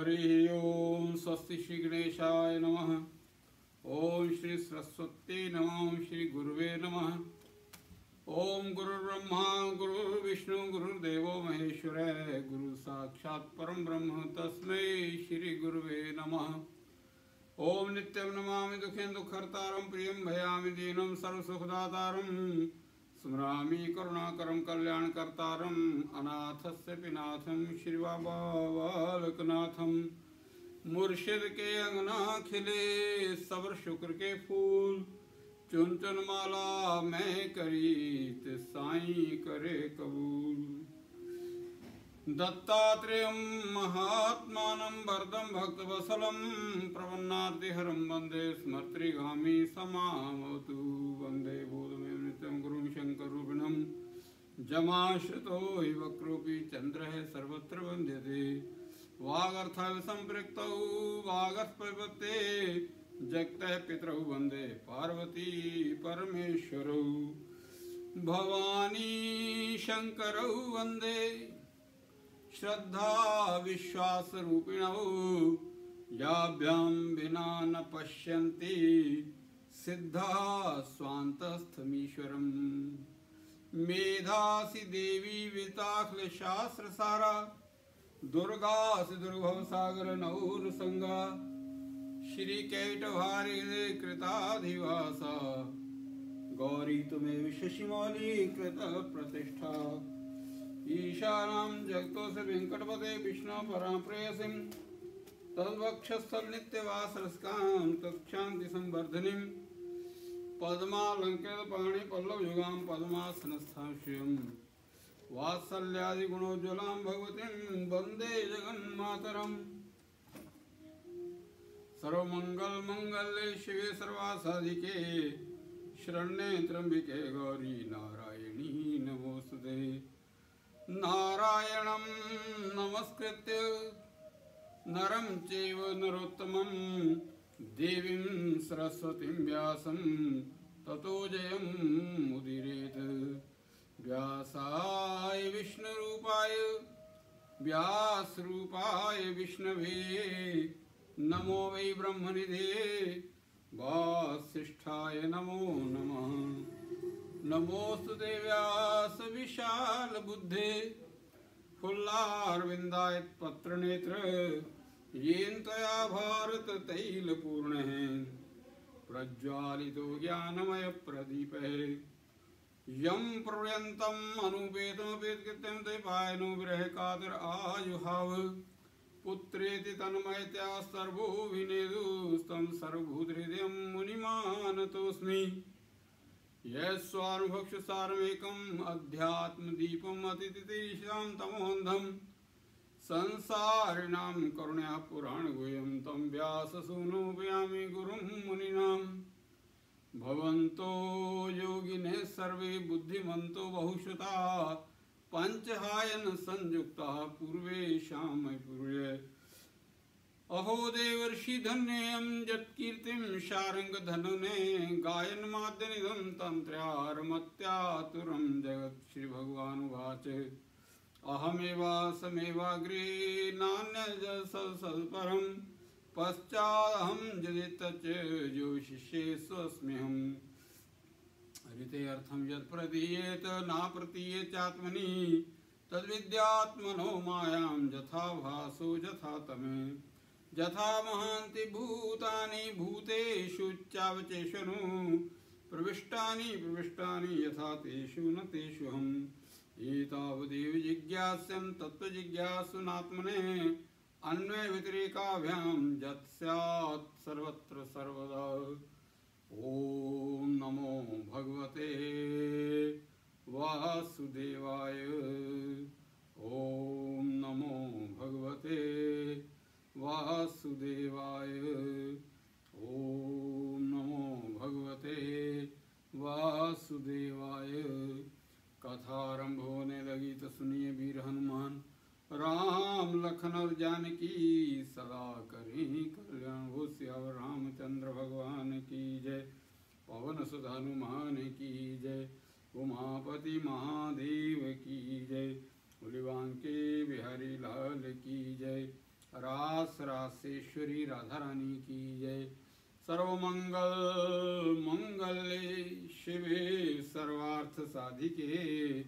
हरि ओम। स्वस्ति श्री गणेशाय नमः। ओम श्री सरस्वती नमः। ओम श्री गुरुवे नमः। ओम गुरुर्ब्रह्मा गुरुर्विष्णु गुरुर्देवो महेश्वर गुरु साक्षात् परम ब्रह्म तस्मै श्री गुरुवे नमः। ओम नित्यं नमामि दुःखेन दुःखहर्तारं प्रियं भयामि दीनं सर्वसुखदातारं स्मरामि करुणाकरं कल्याणकर्तारं अनाथस्य पिनाथं श्री बाबा बालकनाथं। मुर्शिद के अंगना खिले सब्र शुक्र के फूल, चुन चुन माला मैं करी ते साईं करे कबूल। दत्तात्रेयं महात्मानं वरदं भक्तवत्सलं प्रपन्नार्तिहरं वन्दे स्मर्तृगामी समामवतु। वन्दे बोधमेव नित्यं गुरुं शङ्कररूपिणं जमाश्रितो हि वक्रोऽपि चन्द्रः सर्वत्र वन्द्यते। वागर्थः सम्पृक्तौ वागर्थप्रपत्ते जगतः पितरौ वन्दे पार्वती परमेश्वरौ। भवानी शङ्करौ वन्दे श्रद्धा विश्वास रूपिणौ। याभ्यां विना न पश्यन्ति सिद्धा स्वान्तस्थमीश्वरम्। मेधासि देवी विताखिलशास्त्रसारा, दुर्गासि दुर्भवसागर नौरसंगा। श्रीकैटभारि कृताधिवासा, गौरी तुम्हें शशिमौली कृत प्रतिष्ठा। ईशानां जगतोऽसि वेङ्कटपते विष्णु परां प्रेयसीं, तद्वक्षस्थल नित्यवासरस्कां तत्क्षान्ति संवर्धिनीं। पद्मालंकृतपाणि पल्लवयुगां पद्मासनस्थां श्रियं। वात्सल्यादिगुणोज्ज्वलां भगवतीं वन्दे जगन्मातरम्। सर्वमङ्गलमाङ्गल्ये शिवे सर्वासाधिके, शरण्ये त्र्यम्बके गौरी नारायणी नमोस्तुते। नारायणं नमस्कृत्य नरं चैव नरोत्तमं, देवीं सरस्वतीं व्यासं ततो जयमुदीरयेत्। व्यासाय विष्णुरूपाय व्यासरूपाय विष्णवे, नमो वै ब्रह्मनिधे वासिष्ठाय नमो नमः। नमोस्तुते व्यास विशाल बुद्धे, फुल्लारविन्दायत पत्रनेत्र। येन त्वया भारत तैलपूर्णः, प्रज्वालितो ज्ञानमय प्रदीपः। यं प्रयन्तम् अनुपेतमपेतकृत्यं द्वैपायनो विरह कातर आजुहाव। पुत्रेति तन्मयतया सर्वो विनेदुस्तं सर्वभूतहृदयं मुनिमानतोऽस्मि। यस्वानुभक्षसारमेकम् अध्यात्मदीपम् अतिथितेषां तमोऽन्धम्। संसारिणां करुणया पुराणगुह्यं तं व्याससूनोपयामि गुरुं मुनीनां। भवन्तो योगिनः सर्वे बुद्धिमन्तो बहुश्रुता, पञ्चहायन संयुक्ताः पूर्वेषां पूर्वे। अहो देवर्षि धन्यं यत्कीर्तिं शार्ङ्गधनुने, गायन्माद्यनिधं तन्त्र्यारमत्यातुरं जगत्। श्रीभगवानुवाच अहमेवासमेवाग्रे नान्यजसत्परं, पश्चादहं यदि तच्च योषिष्येष्वस्म्यहम्। हरिते अर्थं यत् प्रदीयेत नाप्रतीयेत्यात्मनि, तद्विद्यात्मनो मायां यथा भासो यथा तमे। यथा महान्ति भूतानि भूतेषु चावचेषनु, प्रविष्टानि प्रविष्टानि यथा तेषु न तेषु अहम्। एतावदेव जिज्ञास्यं तत्त्वजिज्ञासुनात्मने, अन्वय व्यतिरेकाभ्यां यत् स्यात् सर्वत्र सर्वदा। ओम नमो भगवते वासुदेवाय। ओम नमो भगवते वासुदेवाय। ओम नमो भगवते वासुदेवाय। कथारंभ होने लगी तो सुनिए वीर हनुमान, राम लखन और जानकी सदा करें कल्याण। हो सियावर रामचंद्र भगवान की जय। पवन सुत हनुमान की जय। उमापति महादेव की जय। उलिवांके बिहारी लाल की जय। रास रासेश्वरी राधा रानी की जय। सर्वमंगल मंगले शिवे सर्वार्थ साधिके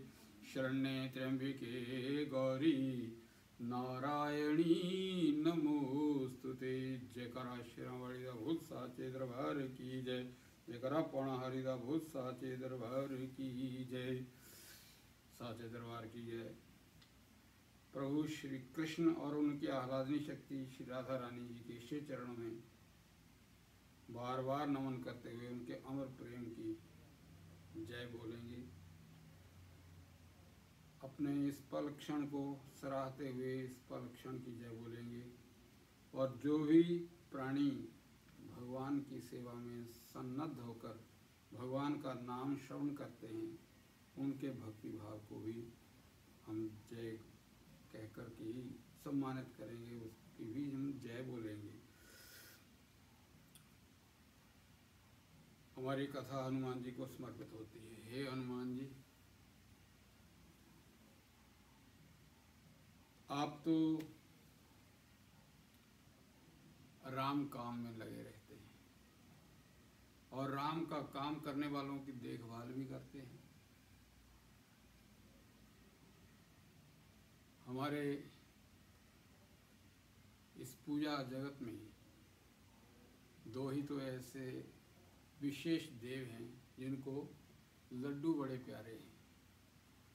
शरण्ये त्र्यंबिके गौरी नारायणी नमोस्तुते। जयकारा श्री हरिदा भूत साचे दरबार की जय। जयकारा पौना हरिदा भूत साचे दरबार की जय। साचे दरबार की जय। प्रभु श्री कृष्ण और उनकी आह्लादनी शक्ति श्री राधा रानी जी के श्री चरणों में बार बार नमन करते हुए उनके अमर प्रेम की जय बोलेंगे। अपने इस पल क्षण को सराहते हुए इस पल क्षण की जय बोलेंगे। और जो भी प्राणी भगवान की सेवा में सन्नद्ध होकर भगवान का नाम श्रवण करते हैं उनके भक्ति भाव को भी हम जय कहकर के ही सम्मानित करेंगे, उसकी भी हम जय बोलेंगे। हमारी कथा हनुमान जी को समर्पित होती है। हे हनुमान जी, आप तो राम काम में लगे रहते हैं और राम का काम करने वालों की देखभाल भी करते हैं। हमारे इस पूजा जगत में दो ही तो ऐसे विशेष देव हैं जिनको लड्डू बड़े प्यारे हैं।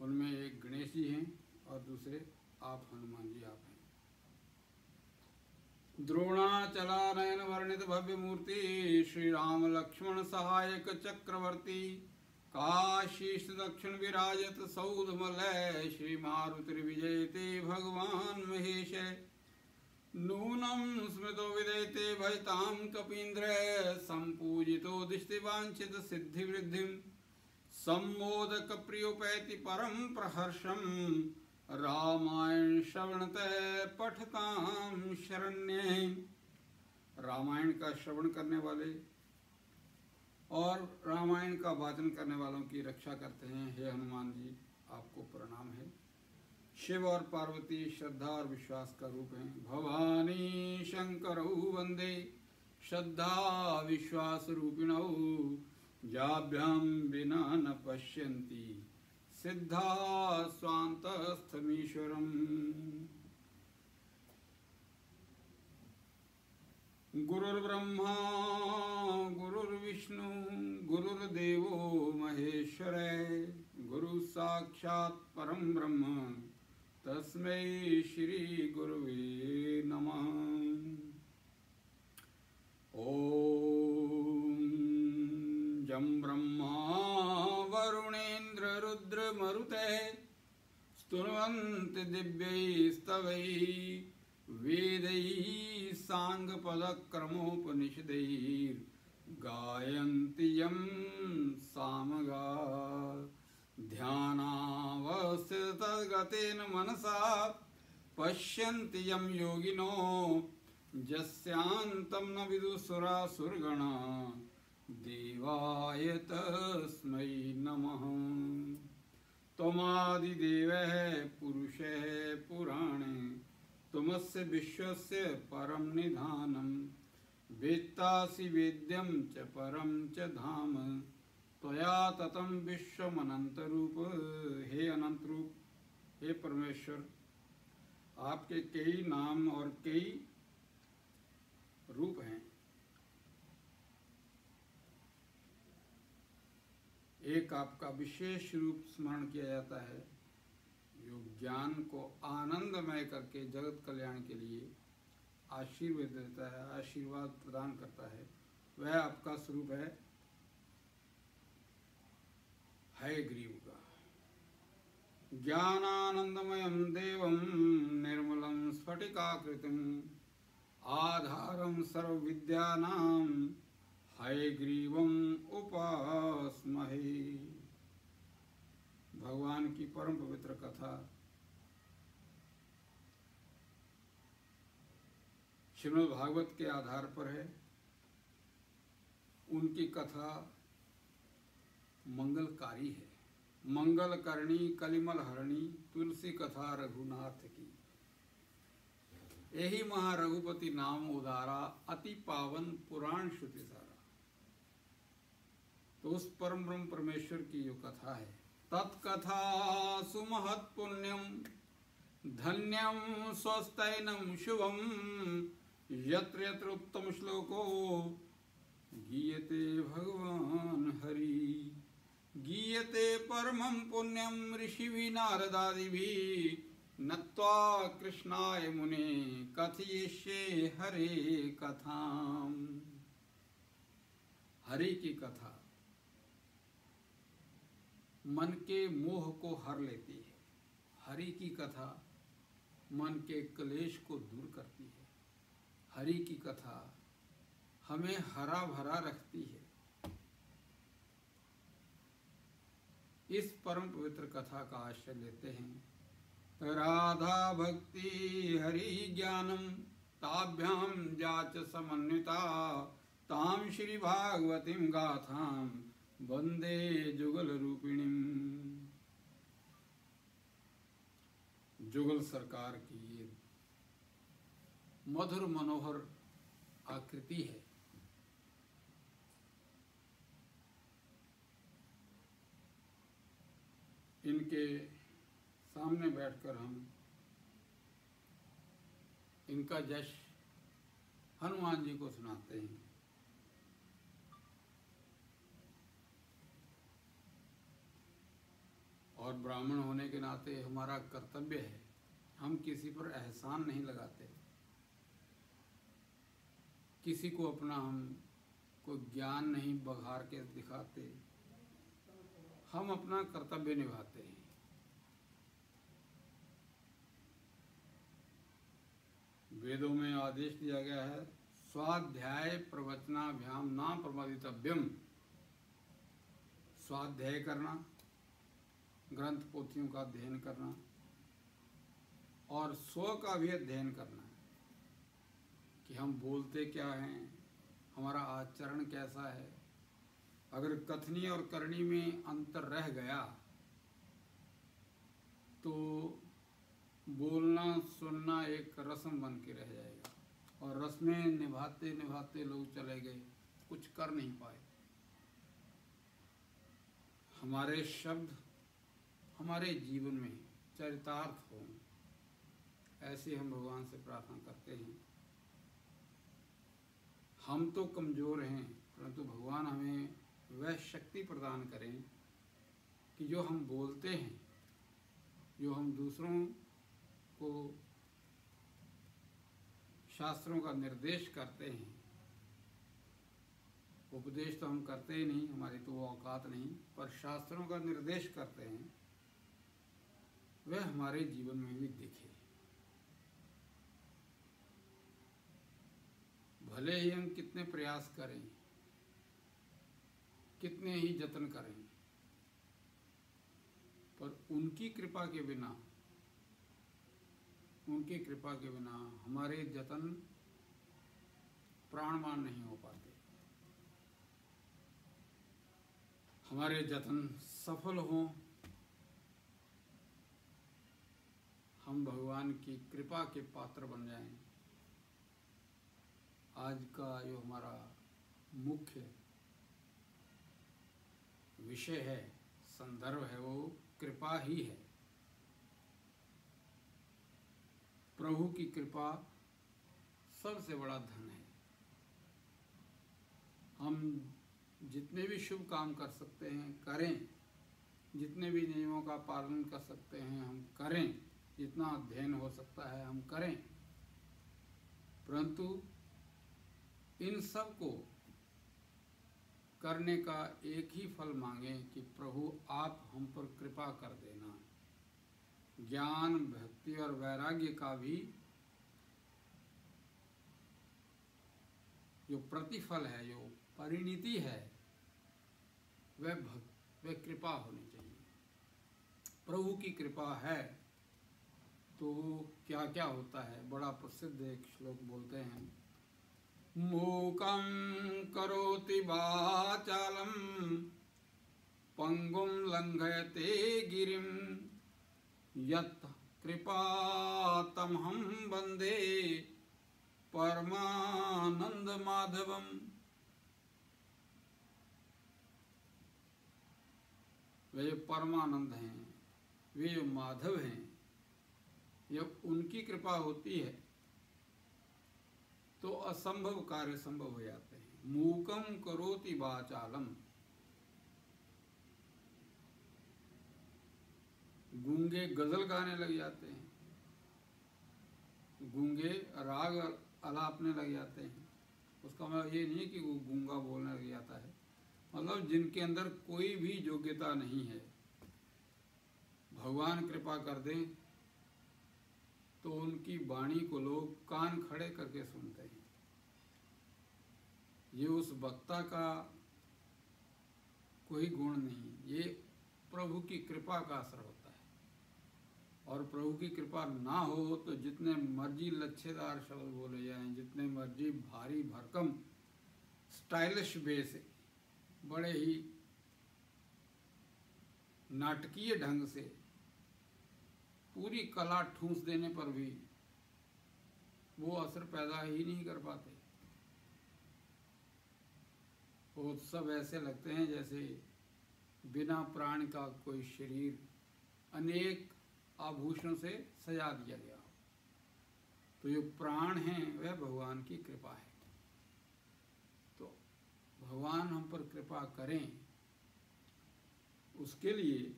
उनमें एक गणेश जी हैं और दूसरे आप हनुमान जी आप हैं। द्रोणाचलानयन वर्णित भव्य मूर्ति श्री राम लक्ष्मण सहायक चक्रवर्ती काशीष दक्षिण विराजत सौधमलय श्री मारुति विजयते भगवान महेश नूनम स्मृतो विदयते भजतां कपीन्द्र संपूजितो दिष्टि वांछित सिद्धि वृद्धिं सम्मोदक प्रियोपैति परम प्रहर्षम रामायण श्रवणतः पठतां शरण्ये। रामायण का श्रवण करने वाले और रामायण का वाचन करने वालों की रक्षा करते हैं। हे हनुमान जी, आपको प्रणाम है। शिव और पार्वती श्रद्धा और विश्वास का रूप हैं। भवानी शंकरौ वंदे श्रद्धा विश्वास रूपिणौ जाभ्याम विना न पश्यन्ति सिद्धा स्वान्तस्थमीश्वरम्। गुरुर्ब्रह्मा गुरुर्विष्णु गुरुर्देवो महेश्वर गुरु साक्षात् परम ब्रह्म तस्मै श्री गुरुवे नमः। ओम जं ब्रह्मा वरुणेन्द्र रुद्र मरुतः स्तुन्वन्ति दिव्यैस्तवैः वेदैः साङ्गपदक्रमोपनिषदैः गायन्ति यं सामगाः ध्यानावस्थितगतेन मनसा पश्यन्ति यं योगिनो यस्यान्तं न विदुसुरासुरगणा देवाय तस्मै नमः। त्वमादिदेवः पुरुषः पुराणे त्वमस्य विश्वस्य परं निधानं वेत्तासि वेद्यं च परं च धाम त्वया ततं विश्वमनंतरूप। हे अनंत रूप, हे परमेश्वर, आपके कई नाम और कई रूप हैं। एक आपका विशेष रूप स्मरण किया जाता है जो ज्ञान को आनंदमय करके जगत कल्याण के लिए आशीर्वाद देता है, आशीर्वाद प्रदान करता है। वह आपका स्वरूप है हयग्रीव का। ज्ञानानंदमयं देवं निर्मलं स्फटिकाकृतिम् आधारं सर्वविद्यानां हयग्रीवम् उपास्महे। भगवान की परम पवित्र कथा श्रीमद् भागवत के आधार पर है। उनकी कथा मंगलकारी है। मंगल करणी कलिमल हरणी तुलसी कथा रघुनाथ की। यही महारघुपति नाम उदारा, अति पावन पुराण श्रुति सारा। तो उस परम ब्रह्म परमेश्वर की जो कथा है, तत्कथा सुमहत् पुण्यम धन्यम स्वस्तैनम शुभम, यत्र यत्र उत्तम श्लोको गीयते भगवान हरि। गीयते परमं पुण्यम ऋषिभिः नारदादिभिः, नत्वा कृष्णाय मुने कथयिष्ये हरे कथाम। हरि की कथा मन के मोह को हर लेती है। हरि की कथा मन के क्लेश को दूर करती है। हरि की कथा हमें हरा भरा रखती है। इस परम पवित्र कथा का आश्रय लेते हैं। राधा भक्ति हरि ज्ञानम ताभ्याम जाच समन्विता, ताम श्री भागवतीम गाथाम वंदे जुगल रूपिणीम। जुगल सरकार की ये मधुर मनोहर आकृति है। इनके सामने बैठकर हम इनका जश हनुमान जी को सुनाते हैं। और ब्राह्मण होने के नाते हमारा कर्तव्य है, हम किसी पर एहसान नहीं लगाते, किसी को अपना हम कोई ज्ञान नहीं बघार के दिखाते, हम अपना कर्तव्य निभाते हैं। वेदों में आदेश दिया गया है, स्वाध्याय प्रवचनाभ्याम ना प्रमादितव्यम। स्वाध्याय करना, ग्रंथ पोथियों का अध्ययन करना और स्व का भी अध्ययन करना है कि हम बोलते क्या हैं, हमारा आचरण कैसा है। अगर कथनी और करनी में अंतर रह गया तो बोलना सुनना एक रस्म बन के रह जाएगा, और रस्में निभाते निभाते लोग चले गए, कुछ कर नहीं पाए। हमारे शब्द हमारे जीवन में चरितार्थ हों, ऐसे हम भगवान से प्रार्थना करते हैं। हम तो कमज़ोर हैं, परंतु भगवान हमें वह शक्ति प्रदान करें कि जो हम बोलते हैं, जो हम दूसरों को शास्त्रों का निर्देश करते हैं, उपदेश तो हम करते ही नहीं, हमारी तो वो औकात नहीं, पर शास्त्रों का निर्देश करते हैं, वह हमारे जीवन में भी दिखे। भले ही हम कितने प्रयास करें, कितने ही जतन करें, पर उनकी कृपा के बिना हमारे जतन प्राणवान नहीं हो पाते। हमारे जतन सफल हों, हम भगवान की कृपा के पात्र बन जाएं। आज का जो हमारा मुख्य विषय है, संदर्भ है, वो कृपा ही है। प्रभु की कृपा सबसे बड़ा धन है। हम जितने भी शुभ काम कर सकते हैं करें, जितने भी नियमों का पालन कर सकते हैं हम करें, जितना अध्ययन हो सकता है हम करें, परंतु इन सब को करने का एक ही फल मांगें कि प्रभु आप हम पर कृपा कर देना। ज्ञान, भक्ति और वैराग्य का भी जो प्रतिफल है, जो परिणति है, वह कृपा होनी चाहिए। प्रभु की कृपा है तो क्या क्या होता है। बड़ा प्रसिद्ध एक श्लोक बोलते हैं, मूकं करोति वाचालं पंगुं लंघयते गिरिं, यत् कृपा तमहं वंदे परमानंद माधवम। वे जो परमानंद हैं, वे जो माधव हैं, जब उनकी कृपा होती है तो असंभव कार्य संभव हो जाते हैं। मूकम करोति वाचालम, गूंगे गजल गाने लग जाते हैं, गूंगे राग अलापने लग जाते हैं। उसका मतलब ये नहीं कि वो गूंगा बोलने लग जाता है, मतलब जिनके अंदर कोई भी योग्यता नहीं है, भगवान कृपा कर दें तो उनकी वाणी को लोग कान खड़े करके सुनते हैं। ये उस वक्ता का कोई गुण नहीं, ये प्रभु की कृपा का असर होता है। और प्रभु की कृपा ना हो तो जितने मर्जी लच्छेदार शब्द बोले जाएं, जितने मर्जी भारी भरकम स्टाइलिश वे से, बड़े ही नाटकीय ढंग से पूरी कला ठूंस देने पर भी वो असर पैदा ही नहीं कर पाते। वो सब ऐसे लगते हैं जैसे बिना प्राण का कोई शरीर अनेक आभूषणों से सजा दिया गया हो। तो जो प्राण हैं वह भगवान की कृपा है। तो भगवान हम पर कृपा करें, उसके लिए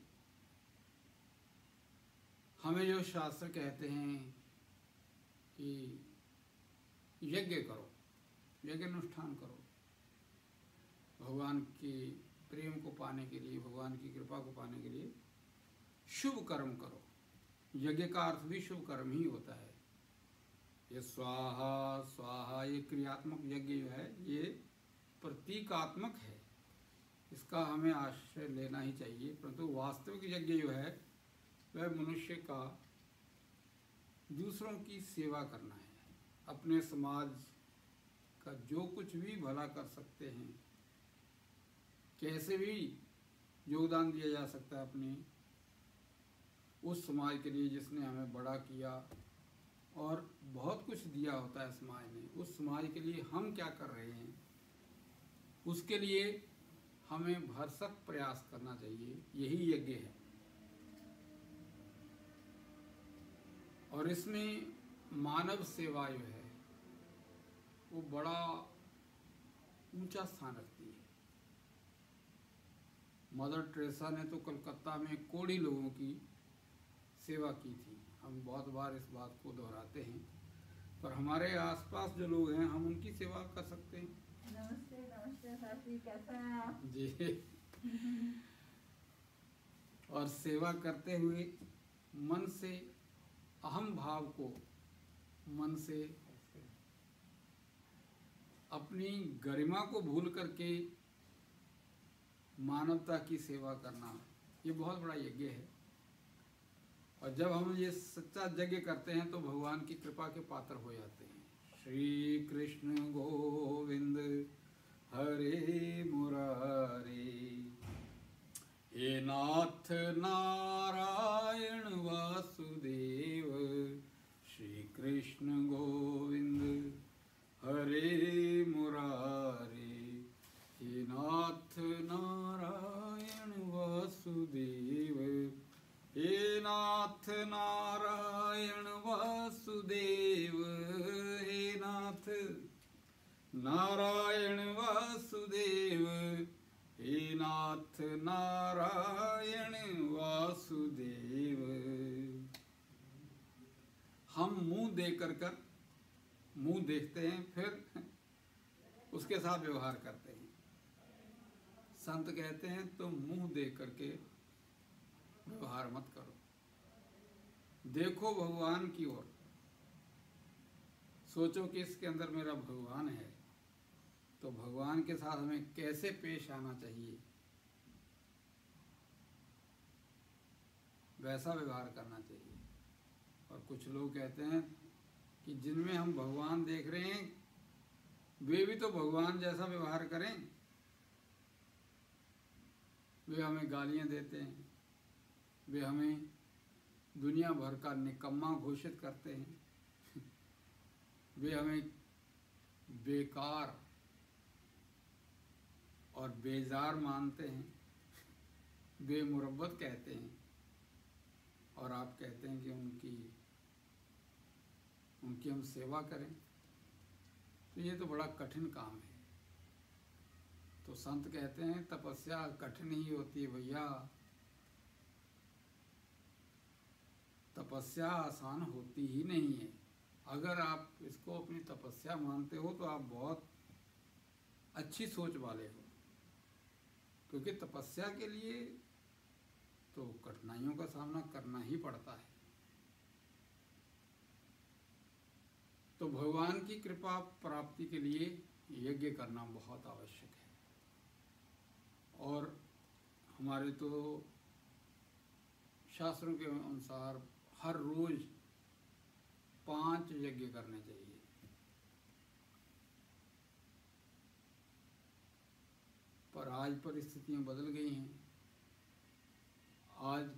हमें जो शास्त्र कहते हैं कि यज्ञ करो, यज्ञ अनुष्ठान करो, भगवान के प्रेम को पाने के लिए, भगवान की कृपा को पाने के लिए शुभ कर्म करो। यज्ञ का अर्थ भी शुभ कर्म ही होता है। ये स्वाहा स्वाहा, ये क्रियात्मक यज्ञ जो है ये प्रतीकात्मक है, इसका हमें आश्रय लेना ही चाहिए। परंतु वास्तविक यज्ञ जो है वह मनुष्य का दूसरों की सेवा करना है, अपने समाज का जो कुछ भी भला कर सकते हैं, कैसे भी योगदान दिया जा सकता है अपने उस समाज के लिए जिसने हमें बड़ा किया और बहुत कुछ दिया होता है समाज ने। उस समाज के लिए हम क्या कर रहे हैं, उसके लिए हमें भरसक प्रयास करना चाहिए। यही यज्ञ है। और इसमें मानव सेवा जो है वो बड़ा ऊंचा स्थान रखती है। मदर टेरेसा ने तो कलकत्ता में कोड़ी लोगों की सेवा की थी। हम बहुत बार इस बात को दोहराते हैं, पर हमारे आसपास जो लोग हैं हम उनकी सेवा कर सकते हैं। नमस्ते नमस्ते साथी, कैसे हैं आप? जी। और सेवा करते हुए मन से अहम भाव को, मन से अपनी गरिमा को भूल करके मानवता की सेवा करना, ये बहुत बड़ा यज्ञ है। और जब हम ये सच्चा यज्ञ करते हैं तो भगवान की कृपा के पात्र हो जाते हैं। श्री कृष्ण गोविंद हरे मुरारे, हे नाथ नारायण वासुदेव। श्री कृष्ण गोविंद हरे मुरारे, हे नाथ नारायण वासुदेव। हे नाथ नारायण वासुदेव, हे नाथ नारायण वासुदेव, हे नाथ नारायण वासुदेव। हम मुंह मुंह देखते हैं, फिर उसके साथ व्यवहार करते हैं। संत कहते हैं तो मुंह देख करके व्यवहार मत करो, देखो भगवान की ओर, सोचो कि इसके अंदर मेरा भगवान है, तो भगवान के साथ हमें कैसे पेश आना चाहिए, वैसा व्यवहार करना चाहिए। और कुछ लोग कहते हैं कि जिनमें हम भगवान देख रहे हैं वे भी तो भगवान जैसा व्यवहार करें। वे हमें गालियां देते हैं, वे हमें दुनिया भर का निकम्मा घोषित करते हैं। वे हमें बेकार और बेजार मानते हैं, बेमुरब्बत कहते हैं, और आप कहते हैं कि उनकी हम सेवा करें। तो ये तो बड़ा कठिन काम है। तो संत कहते हैं तपस्या कठिन ही होती है भैया, तपस्या आसान होती ही नहीं है। अगर आप इसको अपनी तपस्या मानते हो तो आप बहुत अच्छी सोच वाले हो, क्योंकि तपस्या के लिए तो कठिनाइयों का सामना करना ही पड़ता है। तो भगवान की कृपा प्राप्ति के लिए यज्ञ करना बहुत आवश्यक है। और हमारे तो शास्त्रों के अनुसार हर रोज 5 यज्ञ करने चाहिए। पर आज परिस्थितियां बदल गई हैं। आज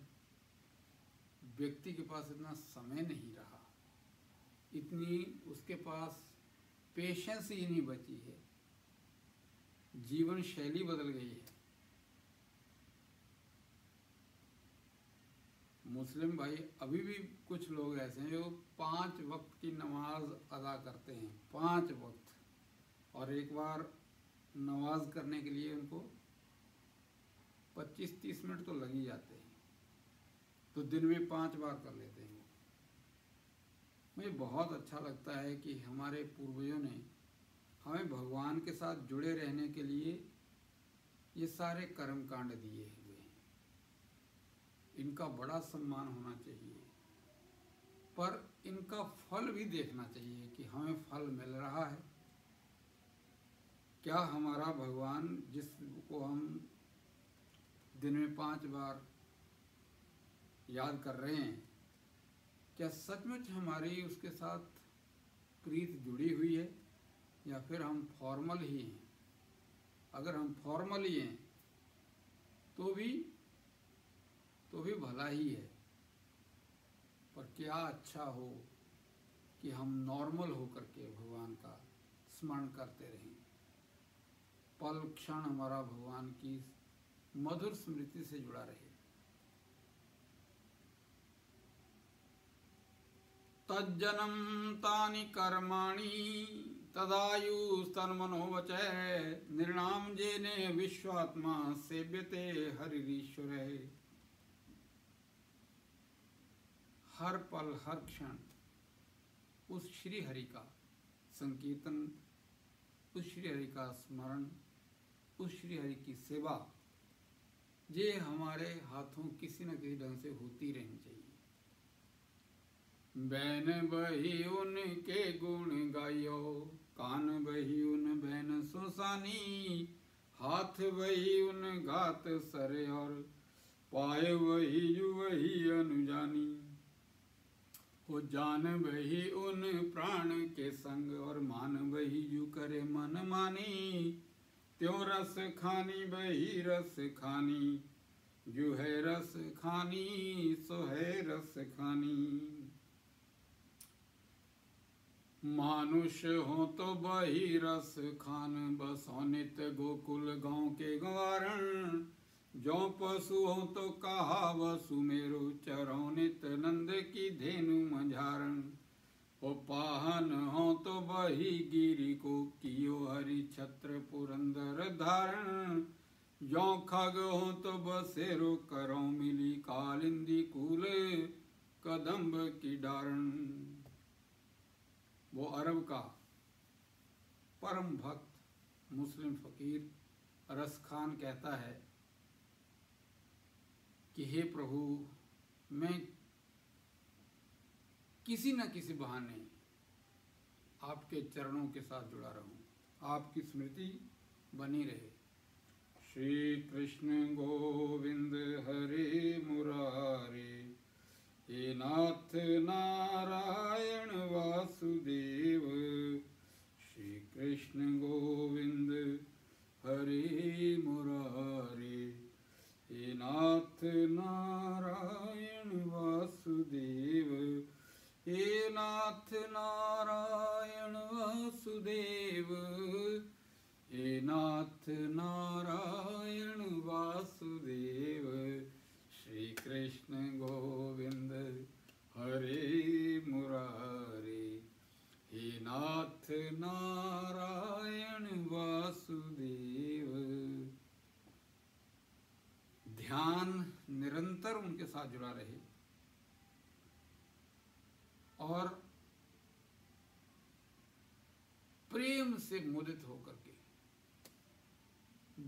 व्यक्ति के पास इतना समय नहीं रहा, इतनी उसके पास पेशेंस ही नहीं बची है। जीवन शैली बदल गई है। मुस्लिम भाई अभी भी कुछ लोग ऐसे हैं जो 5 वक्त की नमाज अदा करते हैं, 5 वक्त, और एक बार नमाज करने के लिए उनको 25-30 मिनट तो लग ही जाते हैं। तो दिन में 5 बार कर लेते हैं। मुझे बहुत अच्छा लगता है कि हमारे पूर्वजों ने हमें भगवान के साथ जुड़े रहने के लिए ये सारे कर्म कांड दिए हुए हैं। इनका बड़ा सम्मान होना चाहिए, पर इनका फल भी देखना चाहिए कि हमें फल मिल रहा है क्या। हमारा भगवान जिसको हम दिन में 5 बार याद कर रहे हैं, क्या सचमुच हमारी उसके साथ प्रीत जुड़ी हुई है, या फिर हम फॉर्मल ही हैं। अगर हम फॉर्मल ही हैं तो भी भला ही है, पर क्या अच्छा हो कि हम नॉर्मल होकर के भगवान का स्मरण करते रहें। पल क्षण हमारा भगवान की मधुर स्मृति से जुड़ा रहे। तज्जनम तानि कर्माणि तदायुस्तन्मनोवचः निर्णाम जेने विश्वात्मा सेव्यते हरिरीश्वरः। हर पल हर क्षण उस श्री हरि का संकीर्तन, उस श्री हरि का स्मरण, उस श्री हरि की सेवा, ये हमारे हाथों किसी न किसी ढंग से होती रहनी चाहिए। बैन बही उनके गुण गायो, कान बही उन बैन सुसानी, हाथ वही उन घात सरे, और पाए वही यु वही अनुजानी। हो जान वही उन प्राण के संग, और मान वही यु करे मन मानी। त्यों रस खानी वही रस खानी, जो है रस खानी सो है रस खानी। मानुष हो तो बही रस खान, बसो नित गोकुल गाँव के गवारण। जो पशु हो तो कहा वसु मेरो, चरो नित नंद की धेनु मंझारण। ओ पाहन हो तो बही गिरी को, कियो हरि छत्र पुरंदर धारण। जो खग हो तो बसेरो करो, मिली कालिंदी कूल कदम्ब की डारण। वो अरब का परम भक्त मुस्लिम फकीर रस खान कहता है कि हे प्रभु, मैं किसी न किसी बहाने आपके चरणों के साथ जुड़ा रहूं, आपकी स्मृति बनी रहे। श्री कृष्ण गोविंद हरे मुरारे, हे नाथ नारायण वासुदेव। श्री कृष्ण गोविंद हरे मुरारे, हे नाथ नारायण वासुदेव। वासुदेव। हे नाथ नारायण वासुदेव, हे नाथ नारायण वासुदेव। श्री कृष्ण गोविंद हरे मुरारे, हे नाथ नारायण वासुदेव। ध्यान निरंतर उनके साथ जुड़ा रहे और प्रेम से मुदित होकर के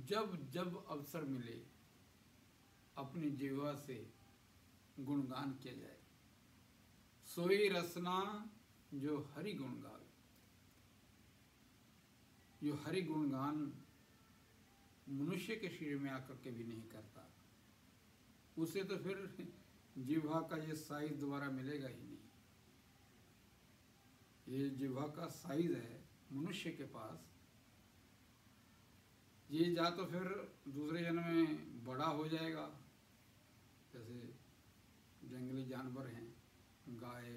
जब जब अवसर मिले अपनी जीवा से गुणगान किया जाए। सोई रसना जो हरि गुण गावे। जो हरि गुणगान मनुष्य के शरीर में आकर के भी नहीं करता, उसे तो फिर जिह्वा का ये साइज दोबारा मिलेगा ही नहीं। ये जिह्वा का साइज है मनुष्य के पास, ये जा तो फिर दूसरे जन्म में बड़ा हो जाएगा। जैसे जंगली जानवर हैं, गाय,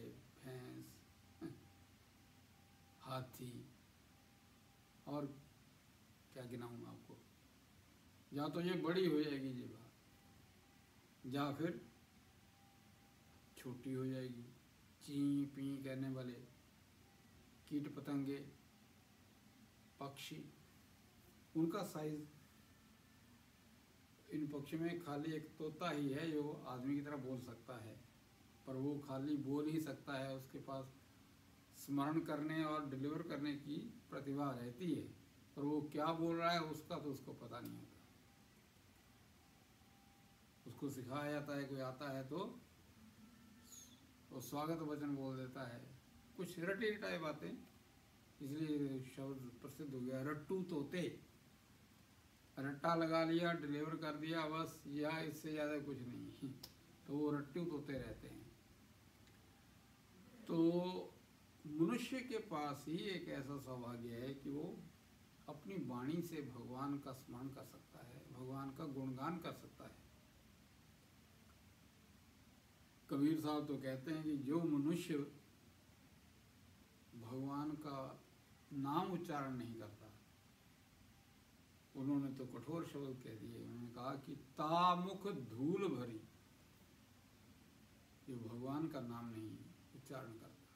भैंस, हाथी और क्या गिनाऊं आपको। या तो ये बड़ी हो जाएगी जीवा, या फिर छोटी हो जाएगी। ची पी कहने वाले कीट पतंगे, पक्षी, उनका साइज। इन पक्षियों में खाली एक तोता ही है जो आदमी की तरह बोल सकता है, पर वो खाली बोल ही सकता है। उसके पास स्मरण करने और डिलीवर करने की प्रतिभा रहती है, पर वो क्या बोल रहा है उसका तो उसको पता नहीं होता। उसको सिखाया जाता है, कोई आता है तो वो स्वागत वचन बोल देता है, कुछ रटी रटाई बातें, इसलिए शब्द प्रसिद्ध हो गया रट्टू तोते। रट्टा लगा लिया, डिलीवर कर दिया, बस, या इससे ज़्यादा कुछ नहीं। तो वो रट्टू तोते रहते हैं। तो मनुष्य के पास ही एक ऐसा सौभाग्य है कि वो अपनी वाणी से भगवान का स्मरण कर सकता है, भगवान का गुणगान कर सकता है। कबीर साहब तो कहते हैं कि जो मनुष्य भगवान का नाम उच्चारण नहीं करता, उन्होंने तो कठोर शब्द कह दिए। उन्होंने कहा कि तामुख धूल भरी, जो भगवान का नाम नहीं उच्चारण करता।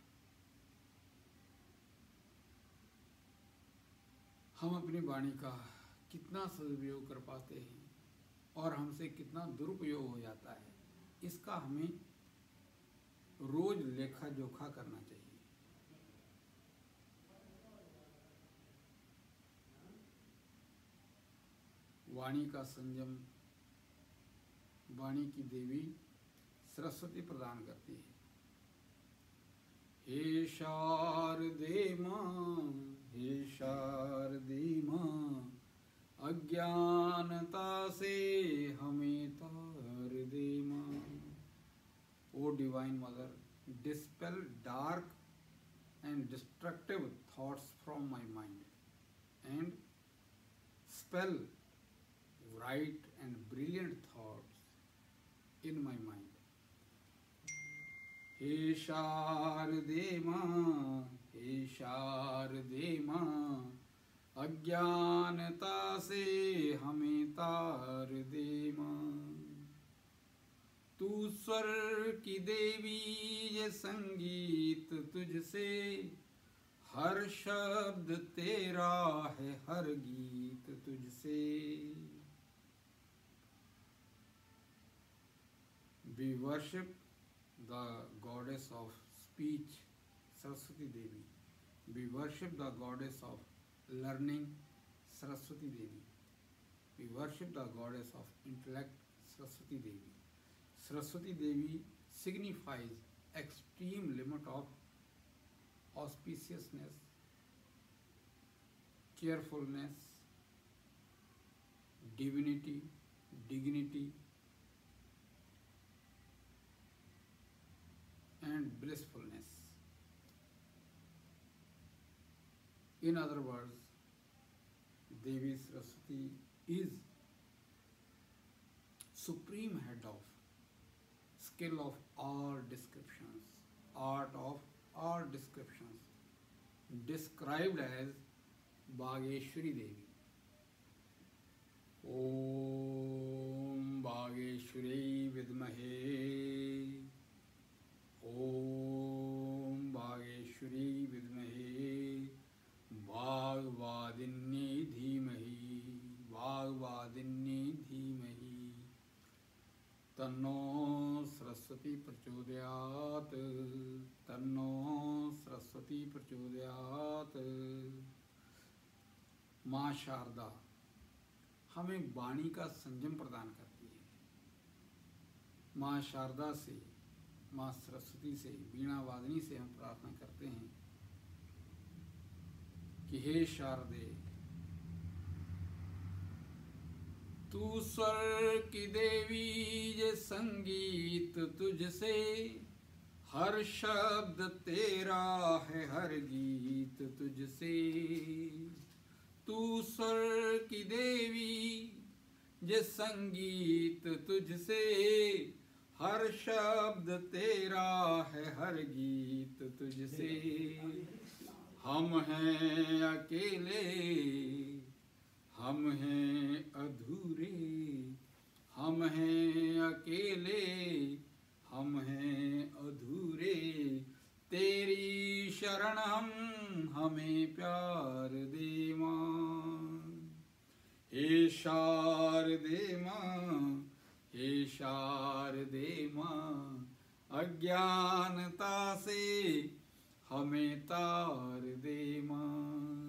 हम अपनी वाणी का कितना सदुपयोग कर पाते हैं और हमसे कितना दुरुपयोग हो जाता है, इसका हमें रोज लेखा जोखा करना चाहिए। वाणी का संयम वाणी की देवी सरस्वती प्रदान करती है। हे शारदे मां, हे शारदे मां, अज्ञानता से हमें तार दे मां। O Divine Mother, dispel dark and destructive thoughts from my mind and spell bright and brilliant thoughts in my mind. हे शारदे मां, हे शारदे मां, अज्ञानता से हमें तार दे मां। तू स्वर की देवी, ये संगीत तुझसे, हर शब्द तेरा है, हर गीत तुझसे। We worship the goddess of speech, Saraswati Devi. We worship the goddess of learning, Saraswati Devi. We worship the goddess of intellect, Saraswati Devi. Saraswati Devi signifies extreme limit of auspiciousness, cheerfulness, divinity, dignity, and blissfulness. In other words, Devi Saraswati is supreme head of skill of all descriptions, art of all descriptions, described as Bageshwari Devi. Om Bageshwari Vidmahe, Om Bageshwari Vidmahe, Bhagavadinni Dhimahi, Bhagavadinni Dhimahi, Tanno Saraswati Prachodayat, Tanno Saraswati Prachodayat। माँ शारदा हमें वाणी का संयम प्रदान करती है। माँ शारदा से, माँ सरस्वती से, वीणा वादनी से हम प्रार्थना करते हैं कि हे शारदे, तू स्वर की देवी, ये संगीत तुझसे, हर शब्द तेरा है, हर गीत तुझसे। तू स्वर की देवी, ये संगीत तुझसे, हर शब्द तेरा है, हर गीत तुझसे। हम हैं अकेले, हम हैं अधूरे, हम हैं अकेले, हम हैं अधूरे, तेरी शरण हम, हमें प्यार दे माँ। हे शारदे माँ, हे शारदे माँ, अज्ञानता से हमें तार दे माँ।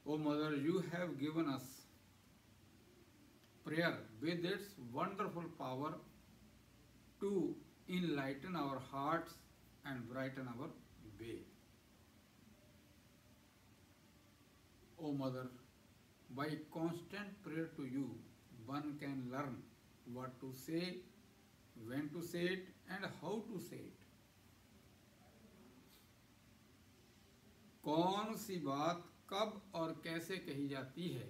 O Mother, you have given us prayer with its wonderful power to enlighten our hearts and brighten our way. O Mother, by constant prayer to you, one can learn what to say, when to say it, and how to say it. कौन सी बात कब और कैसे कही जाती है,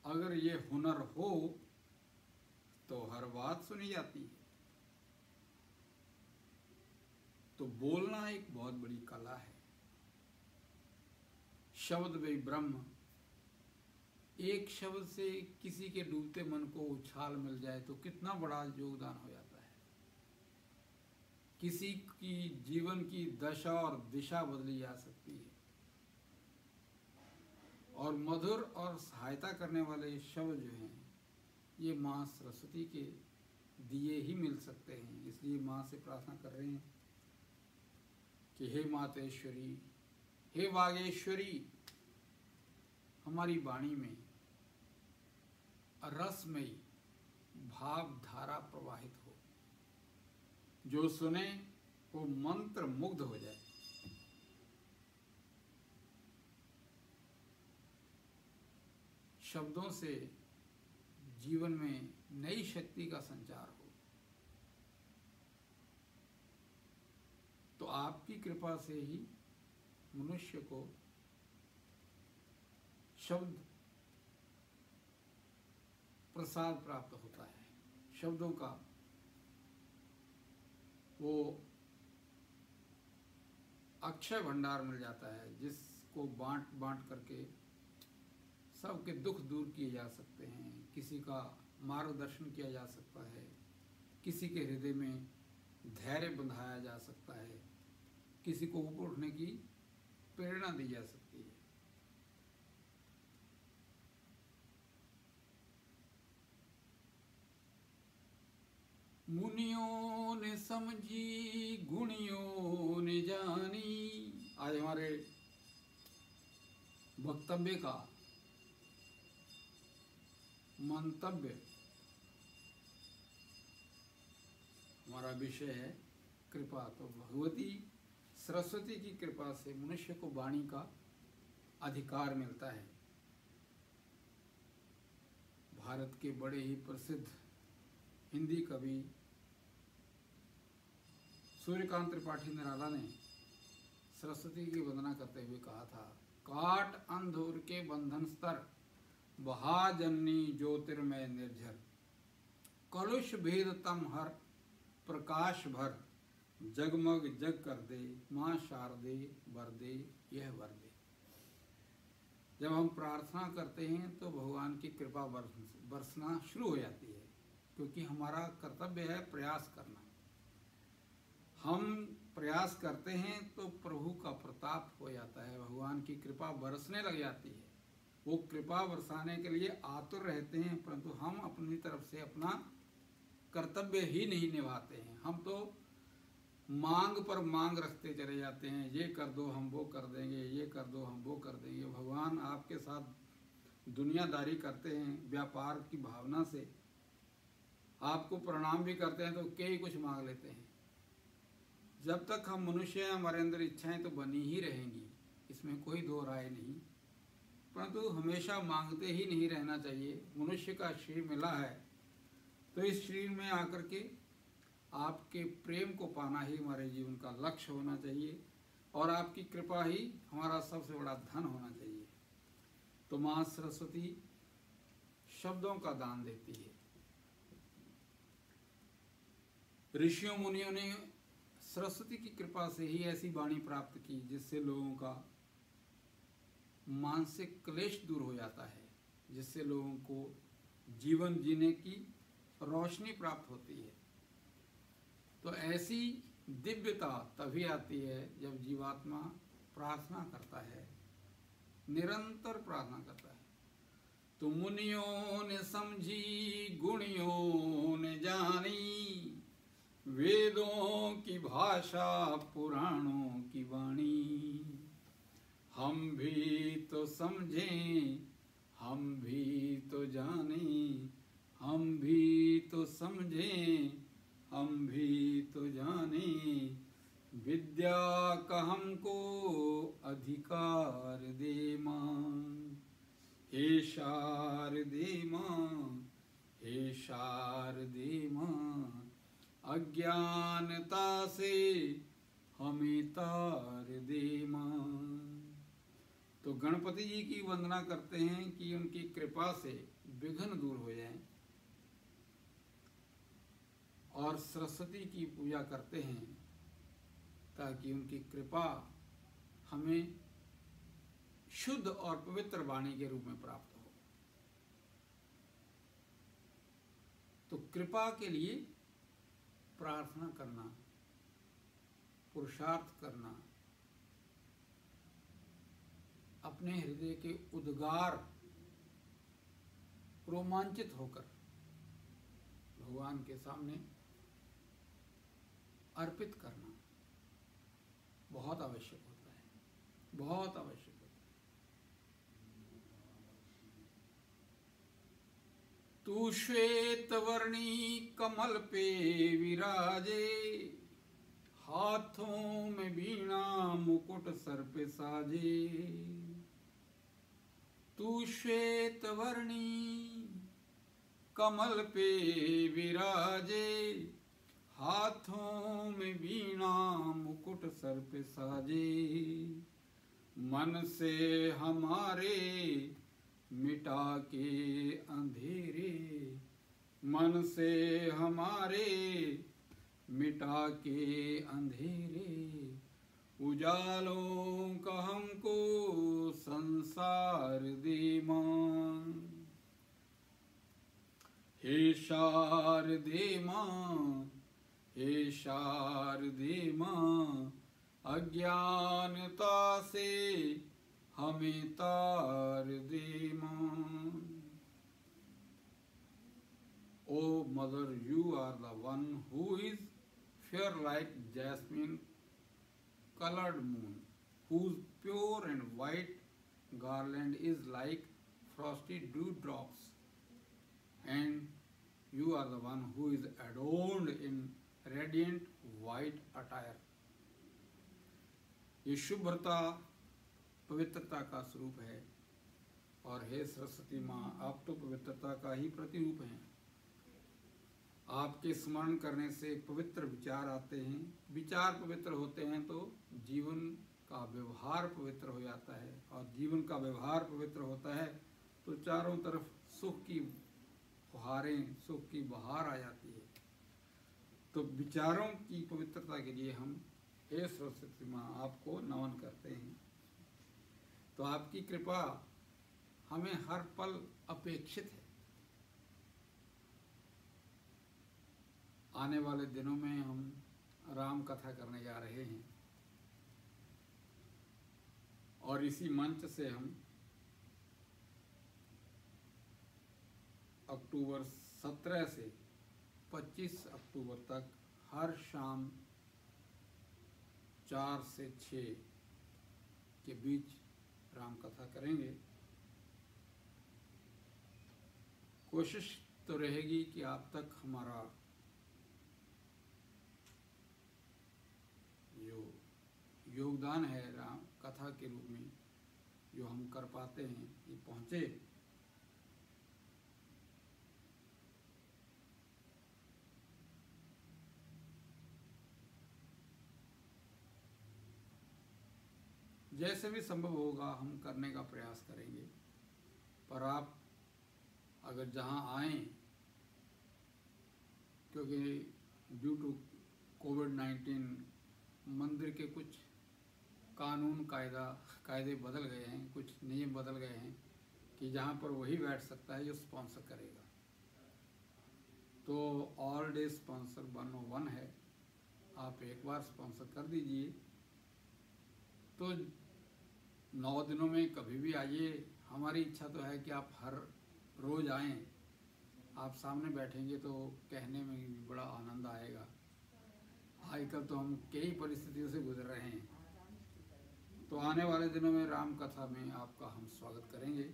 अगर ये हुनर हो तो हर बात सुनी जाती है। तो बोलना एक बहुत बड़ी कला है। शब्द वे ब्रह्म, एक शब्द से किसी के डूबते मन को उछाल मिल जाए तो कितना बड़ा योगदान हो जाता है। किसी की जीवन की दशा और दिशा बदली जा सकती है। और मधुर और सहायता करने वाले शब्द जो हैं, ये माँ सरस्वती के दिए ही मिल सकते हैं। इसलिए माँ से प्रार्थना कर रहे हैं कि हे मातेश्वरी, हे वागेश्वरी, हमारी वाणी में रसमयी भाव धारा प्रवाहित हो, जो सुने वो मंत्र मुग्ध हो जाए। शब्दों से जीवन में नई शक्ति का संचार हो। तो आपकी कृपा से ही मनुष्य को शब्द प्रसाद प्राप्त होता है। शब्दों का वो अक्षय भंडार मिल जाता है, जिसको बांट बांट करके सबके दुख दूर किए जा सकते हैं, किसी का मार्गदर्शन किया जा सकता है, किसी के हृदय में धैर्य बंधाया जा सकता है, किसी को ऊपर उठने की प्रेरणा दी जा सकती है। मुनियों ने समझी, गुणियों ने जानी। आज हमारे वक्तव्य का मंतव्य, हमारा विषय है कृपा। तो भगवती सरस्वती की कृपा से मनुष्य को वाणी का अधिकार मिलता है। भारत के बड़े ही प्रसिद्ध हिंदी कवि सूर्यकांत त्रिपाठी निराला ने सरस्वती की वंदना करते हुए कहा था, काट अंधूर के बंधन स्तर, बहा जननी ज्योतिर्मय निर्झर। कलुष भेद तम हर प्रकाश भर, जगमग जग कर दे माँ शारदे वर दे यह वर दे। जब हम प्रार्थना करते हैं तो भगवान की कृपा बरसना शुरू हो जाती है, क्योंकि हमारा कर्तव्य है प्रयास करना। हम प्रयास करते हैं तो प्रभु का प्रताप हो जाता है, भगवान की कृपा बरसने लग जाती है। वो कृपा बरसाने के लिए आतुर रहते हैं, परंतु हम अपनी तरफ से अपना कर्तव्य ही नहीं निभाते हैं। हम तो मांग पर मांग रखते चले जाते हैं, ये कर दो हम वो कर देंगे, ये कर दो हम वो कर देंगे। भगवान आपके साथ दुनियादारी करते हैं व्यापार की भावना से, आपको प्रणाम भी करते हैं तो कई कुछ मांग लेते हैं। जब तक हम मनुष्य हैं हमारे अंदर इच्छाएं तो बनी ही रहेंगी, इसमें कोई दो राय नहीं, परंतु हमेशा मांगते ही नहीं रहना चाहिए। मनुष्य का शरीर मिला है तो इस शरीर में आकर के आपके प्रेम को पाना ही हमारे जीवन का लक्ष्य होना चाहिए, और आपकी कृपा ही हमारा सबसे बड़ा धन होना चाहिए। तो माँ सरस्वती शब्दों का दान देती है। ऋषियों मुनियों ने सरस्वती की कृपा से ही ऐसी वाणी प्राप्त की जिससे लोगों का मानसिक क्लेश दूर हो जाता है, जिससे लोगों को जीवन जीने की रोशनी प्राप्त होती है। तो ऐसी दिव्यता तभी आती है जब जीवात्मा प्रार्थना करता है, निरंतर प्रार्थना करता है। तो मुनियों ने समझी गुणियों ने जानी, वेदों की भाषा पुराणों की वाणी। हम भी तो समझें हम भी तो जानें, हम भी तो समझें हम भी तो जानें। विद्या का हमको अधिकार दे मां, हे शारदे मां, हे शारदे मां। अज्ञानता से हमें तार दे मां। तो गणपति जी की वंदना करते हैं कि उनकी कृपा से विघ्न दूर हो जाएं, और सरस्वती की पूजा करते हैं ताकि उनकी कृपा हमें शुद्ध और पवित्र वाणी के रूप में प्राप्त हो। तो कृपा के लिए प्रार्थना करना, पुरुषार्थ करना, अपने हृदय के उद्गार रोमांचित होकर भगवान के सामने अर्पित करना बहुत आवश्यक होता है, बहुत आवश्यक होता है। तू श्वेत वर्णी कमल पे विराजे, हाथों में वीणा मुकुट सर पे साजे। तू श्वेत वर्णी कमल पे विराजे, हाथों में वीणा मुकुट सर पे साजे। मन से हमारे मिटा के अंधेरे, मन से हमारे मिटा के अंधेरे। उजालों का हमको संसार दे मां, हे शारदे मां, हे शारदे मां। अज्ञानता से हमें तार दे मां। O Mother, you are the one who is fair like jasmine colored moon, whose pure and white garland is like frosty dewdrops, and you are the one who is adorned in radiant white attire. ये शुभ्रता पवित्रता का स्वरूप है, और हे सरस्वती माँ, आप तो पवित्रता का ही प्रतिरूप हैं। आपके स्मरण करने से पवित्र विचार आते हैं, विचार पवित्र होते हैं तो जीवन का व्यवहार पवित्र हो जाता है, और जीवन का व्यवहार पवित्र होता है तो चारों तरफ सुख की फुहारें, सुख की बहार आ जाती है। तो विचारों की पवित्रता के लिए हम हे सरस्वती माँ आपको नमन करते हैं। तो आपकी कृपा हमें हर पल अपेक्षित है। आने वाले दिनों में हम राम कथा करने जा रहे हैं और इसी मंच से हम अक्टूबर 17 से 25 अक्टूबर तक हर शाम 4 से 6 के बीच राम कथा करेंगे। कोशिश तो रहेगी कि आप तक हमारा जो योगदान है राम कथा के रूप में जो हम कर पाते हैं ये पहुँचे। जैसे भी संभव होगा हम करने का प्रयास करेंगे। पर आप अगर जहाँ आएँ, क्योंकि ड्यू टू कोविड-19 मंदिर के कुछ कानून कायदे बदल गए हैं, कुछ नियम बदल गए हैं कि जहाँ पर वही बैठ सकता है जो स्पॉन्सर करेगा। तो ऑल डे स्पॉन्सर 101 है, आप एक बार स्पॉन्सर कर दीजिए तो 9 दिनों में कभी भी आइए। हमारी इच्छा तो है कि आप हर रोज़ आएँ। आप सामने बैठेंगे तो कहने में भी बड़ा आनंद आएगा। आजकल तो हम कई परिस्थितियों से गुजर रहे हैं। तो आने वाले दिनों में राम कथा में आपका हम स्वागत करेंगे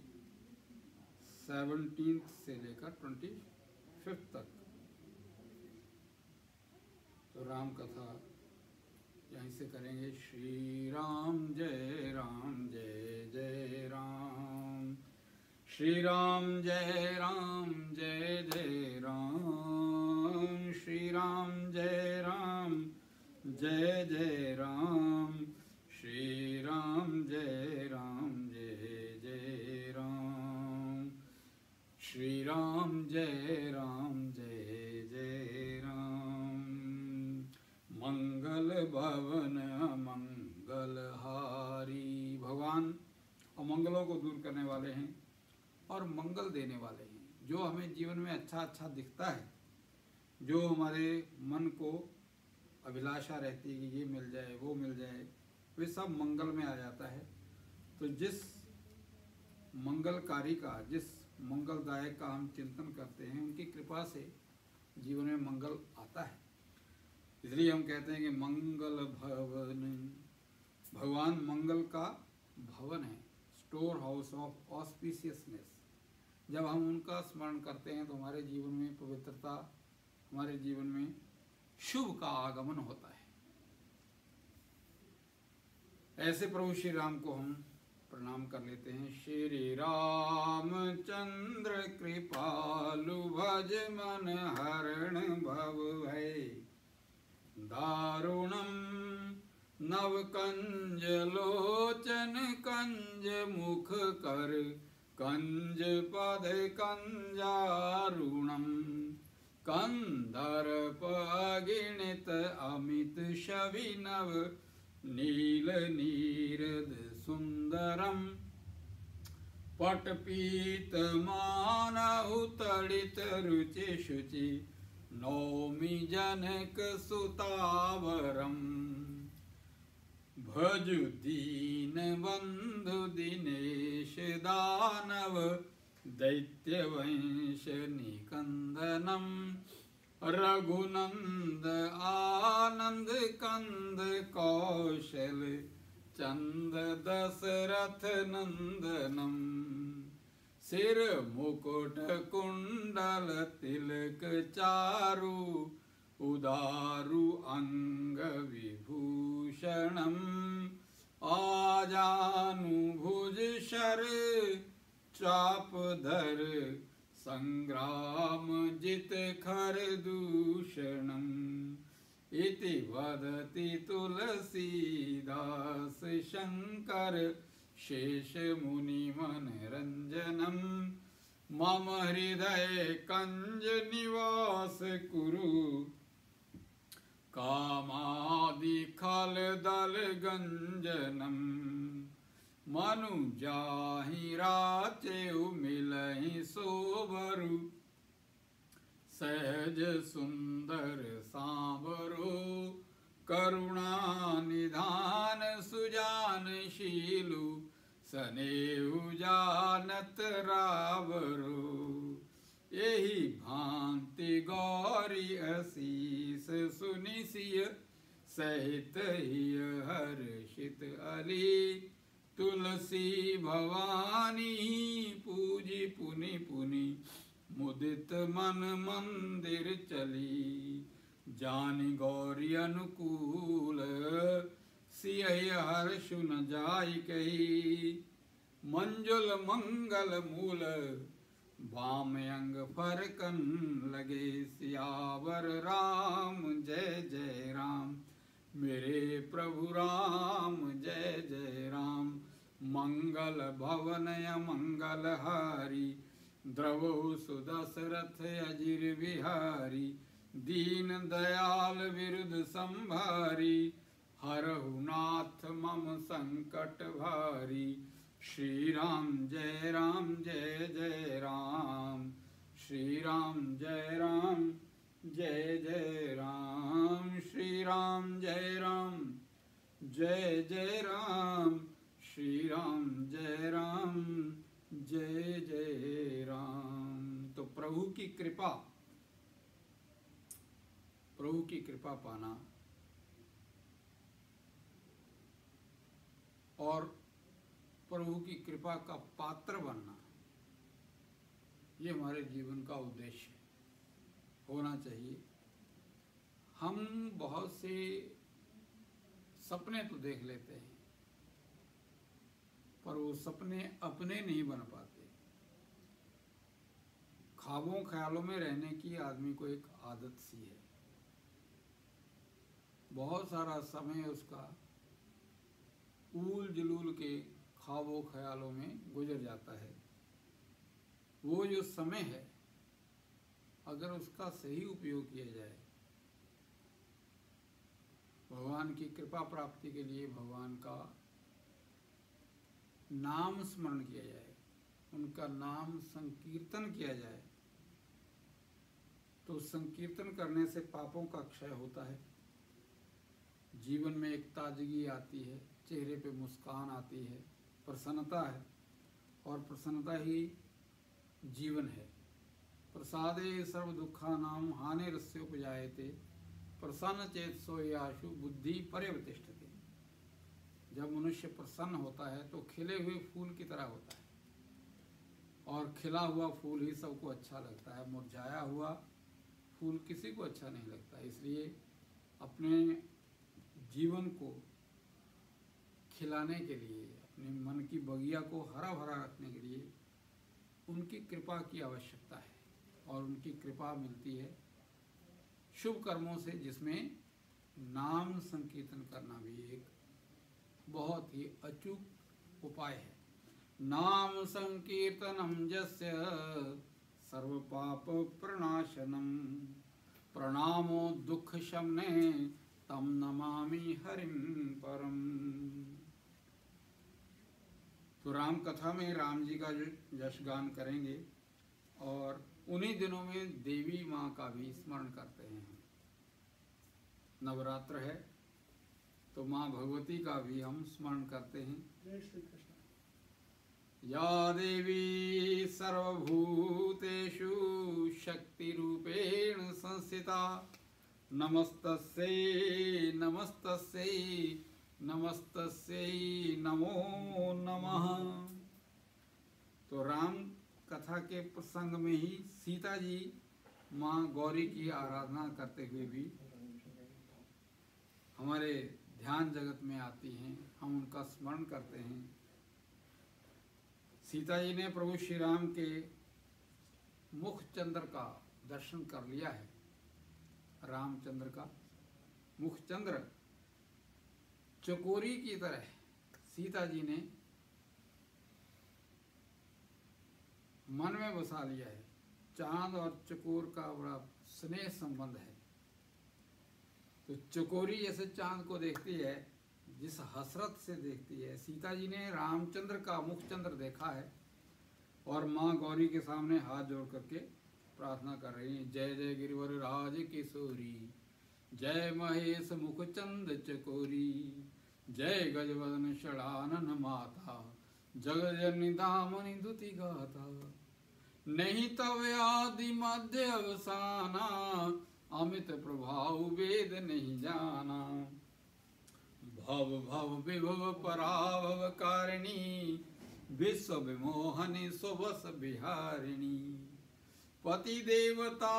17 से लेकर 25 तक। तो राम कथा यहीं से करेंगे। श्री राम जय जय राम, श्री राम जय जय राम, श्री राम जय जय राम, श्री राम जय जय राम, श्री राम जय जय राम। मंगल भवन मंगलहारी, भगवान अमंगलों को दूर करने वाले हैं और मंगल देने वाले हैं। जो हमें जीवन में अच्छा दिखता है, जो हमारे मन को अभिलाषा रहती है कि ये मिल जाए वो मिल जाए, वे सब मंगल में आ जाता है। तो जिस मंगलकारी का, जिस मंगलदायक का हम चिंतन करते हैं, उनकी कृपा से जीवन में मंगल आता है। इसलिए हम कहते हैं कि मंगल भवन, भगवान मंगल का भवन है, स्टोर हाउस ऑफ ऑस्पिशियसनेस। जब हम उनका स्मरण करते हैं तो हमारे जीवन में पवित्रता, हमारे जीवन में शुभ का आगमन होता है। ऐसे प्रभु श्री राम को हम प्रणाम कर लेते हैं। श्री रामचंद्र कृपालु भज मन हरण भव भय, दारुणम नव कंज लोचन कंज मुख कर, कंज पद कंजारुणम, कंदर्प अगिणित अमित शविनव, नील नीरद सुंदरम, पटपीत मानहु तड़ित रुचि शुचि, नौमि जनक सुतावरम, भजु दीन बंधु दिनेश दानव, दैत्य वंश निकंदनम, रघुनंद आनंद कंद कौशल, चंद दशरथ नंदनम, सिर मुकुट कुंडल तिलक चारु, उदारु अंग विभूषणम, आजानुभुज शर चापधर, संग्राम जित खर दूषणम, इति वदति तुलसीदास शंकर, शेष मुनि मनरंजनम, मम हृदय कंज निवास कुरु कामादि खल दल गंजनम मनु जाहि राचेउ मिलहि सोबरु सहज सुंदर सांवरो करुणा निधान सुजानशीलु सनेहु जानत रावरो यही भांति गौरी असीस सुनिसिय सहित ही हर्षित अली तुलसी भवानी पूजी पुनि पुनि मुदित मन मंदिर चली जानि गौरी अनुकूल सिय हर्षु न जाय कही मंजुल मंगल मूल वाम अंग फरकन लगे सियावर राम जय जय राम मेरे प्रभु राम जय जय राम मंगल भवनय मंगल हारी द्रवो सुदशरथ अजिर विहारी दीन दयाल विरुद्ध संभारी हरहु नाथ मम संकट भारी श्री राम जय जय राम श्री राम जय जय राम श्री राम जय जय राम श्री राम जय जय राम। तो प्रभु की कृपा पाना और प्रभु की कृपा का पात्र बनना, ये हमारे जीवन का उद्देश्य होना चाहिए। हम बहुत से सपने तो देख लेते हैं, पर वो सपने अपने नहीं बन पाते। ख्वाबों ख्यालों में रहने की आदमी को एक आदत सी है, बहुत सारा समय उसका ऊल जलूल के ख्वाबों ख्यालों में गुजर जाता है। वो जो समय है, अगर उसका सही उपयोग किया जाए, भगवान की कृपा प्राप्ति के लिए भगवान का नाम स्मरण किया जाए, उनका नाम संकीर्तन किया जाए, तो संकीर्तन करने से पापों का क्षय होता है, जीवन में एक ताजगी आती है, चेहरे पे मुस्कान आती है, प्रसन्नता है, और प्रसन्नता ही जीवन है। प्रसादे सर्व दुखानां हानिरस्य उपजायते प्रसन्न चेत सोयाशु बुद्धि पर्यवतिष्ठते। जब मनुष्य प्रसन्न होता है तो खिले हुए फूल की तरह होता है, और खिला हुआ फूल ही सबको अच्छा लगता है, मुरझाया हुआ फूल किसी को अच्छा नहीं लगता। इसलिए अपने जीवन को खिलाने के लिए, अपने मन की बगिया को हरा भरा रखने के लिए उनकी कृपा की आवश्यकता है, और उनकी कृपा मिलती है शुभ कर्मों से, जिसमें नाम संकीर्तन करना भी एक बहुत ही अचूक उपाय है। नाम संकीर्तनम जस्य सर्व पाप प्रणाशनम प्रणामो दुख शमने तम नमामि हरिम परम। तो राम कथा में राम जी का यश गान करेंगे, और उन्हीं दिनों में देवी माँ का भी स्मरण करते हैं। नवरात्र है तो माँ भगवती का भी हम स्मरण करते हैं। जय श्री कृष्ण। या देवी सर्वभूतेषु शक्ति रूपेण संस्थिता नमस्तस्यै नमस्तस्यै नमस्तस्यै नमो नमः। तो राम कथा के प्रसंग में ही सीता जी माँ गौरी की आराधना करते हुए भी हमारे ध्यान जगत में आती हैं, हम उनका स्मरण करते हैं। सीता जी ने प्रभु श्री राम के मुख चंद्र का दर्शन कर लिया है। रामचंद्र का मुख चंद्र चकोरी की तरह सीता जी ने मन में बसा लिया है। चांद और चकोर का बड़ा स्नेह संबंध है। तो चकोरी जैसे चांद को देखती है, जिस हसरत से देखती है। सीता जी ने रामचंद्र का मुखचंद्र देखा है और माँ गौरी के सामने हाथ जोड़ करके प्रार्थना कर रही है, जय जय गिरिवर राज किशोरी, जय महेश मुखचंद चकोरी, जय गजवदन षडानन माता, जगत जननी दामनी दुति गाथा। नहीं तव आदि मध्य अवसाना, अमित प्रभाव वेद नहीं जाना। भव भव विभव पराभव कारिणी, विश्व विमोहनी सुबस बिहारिणी। पति देवता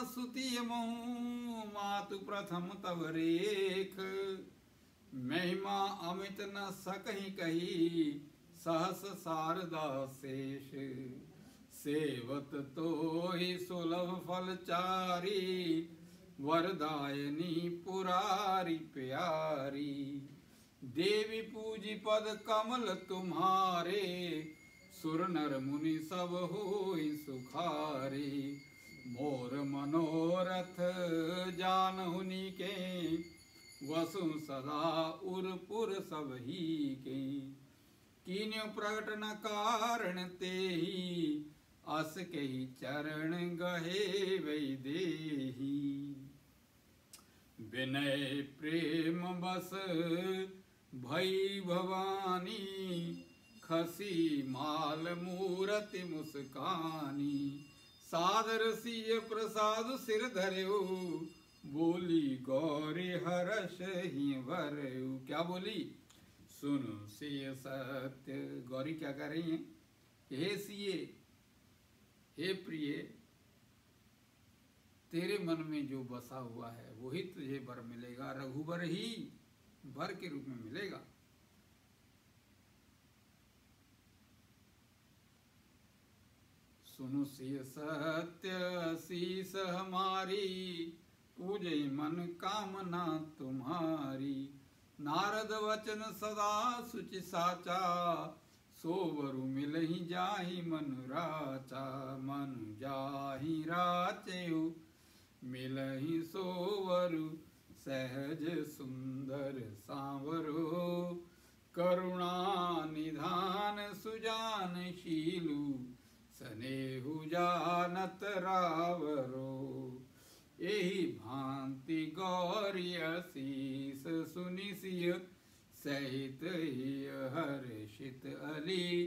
सुतिय मातु प्रथम तव रेख, महिमा अमित न सकहि कही, सहस शारदा शेष। सेवत तो ही सुलभ फलचारी, वरदायनी पुरारी प्यारी। देवी पूजी पद कमल तुम्हारे, सुर नर मुनि सब होई सुखारे। मोर मनोरथ जानहुनि के, वसु सदा उरपुर सब ही के। कीन्यो प्रगट न कारण तेहि, अस के चरण गहे वै देहि। विनय प्रेम बस भई भवानी, खसी माल मूरति मुस्कानी। सादर सिय प्रसाद सिर धर्यो, बोली गौरी हर्ष ही भर्यो। क्या बोली? सुनो सिय सत्य। गौरी क्या कह रही है? हे सिए, हे प्रिय, तेरे मन में जो बसा हुआ है वही तुझे वर मिलेगा। रघुवर ही वर के रूप में मिलेगा। सुनो सिय सत्य शीस हमारी, पूजे मन कामना तुम्हारी। नारद वचन सदा सुचि साचा, सोवरु मिलहि जाहि मनु राचा। मनु जाहि राचेउ, मिलहि सोवरु, सहज सुंदर सांवरो। करुणा निधान सुजान शीलु, स्नेहु जानत रावरो। एहि भांति गौरी असीस सुनि सिय, सहित ही हर्षित अली।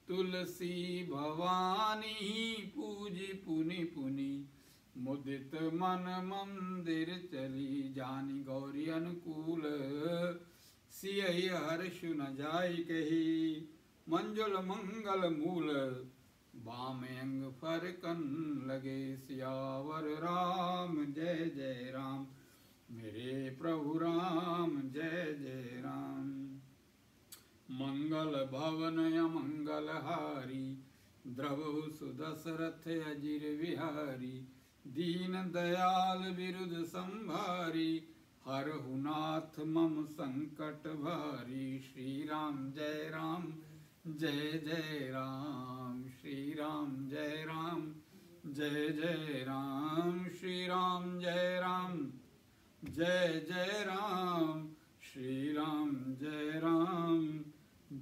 तुलसी भवानी पूजी पुनि पुनि, मुदित मन मंदिर चली। जानी गौरी अनुकूल, सिय हर्ष न जाई कही। मंजुल मंगल मूल, बामे अंग फरकन लगे। सियावर राम जय जय राम, मेरे प्रभु राम जय जय राम। मंगल भवन अमंगल हारी, द्रवहु सुदशरथ अजिर विहारी। दीन दयाल विरुद्ध संभारी, हरहु नाथ मम संकट भारी। श्री राम जय राम जय जय राम, श्री राम जय राम जय जय राम। श्री राम जय राम जय जय राम, श्री राम जय राम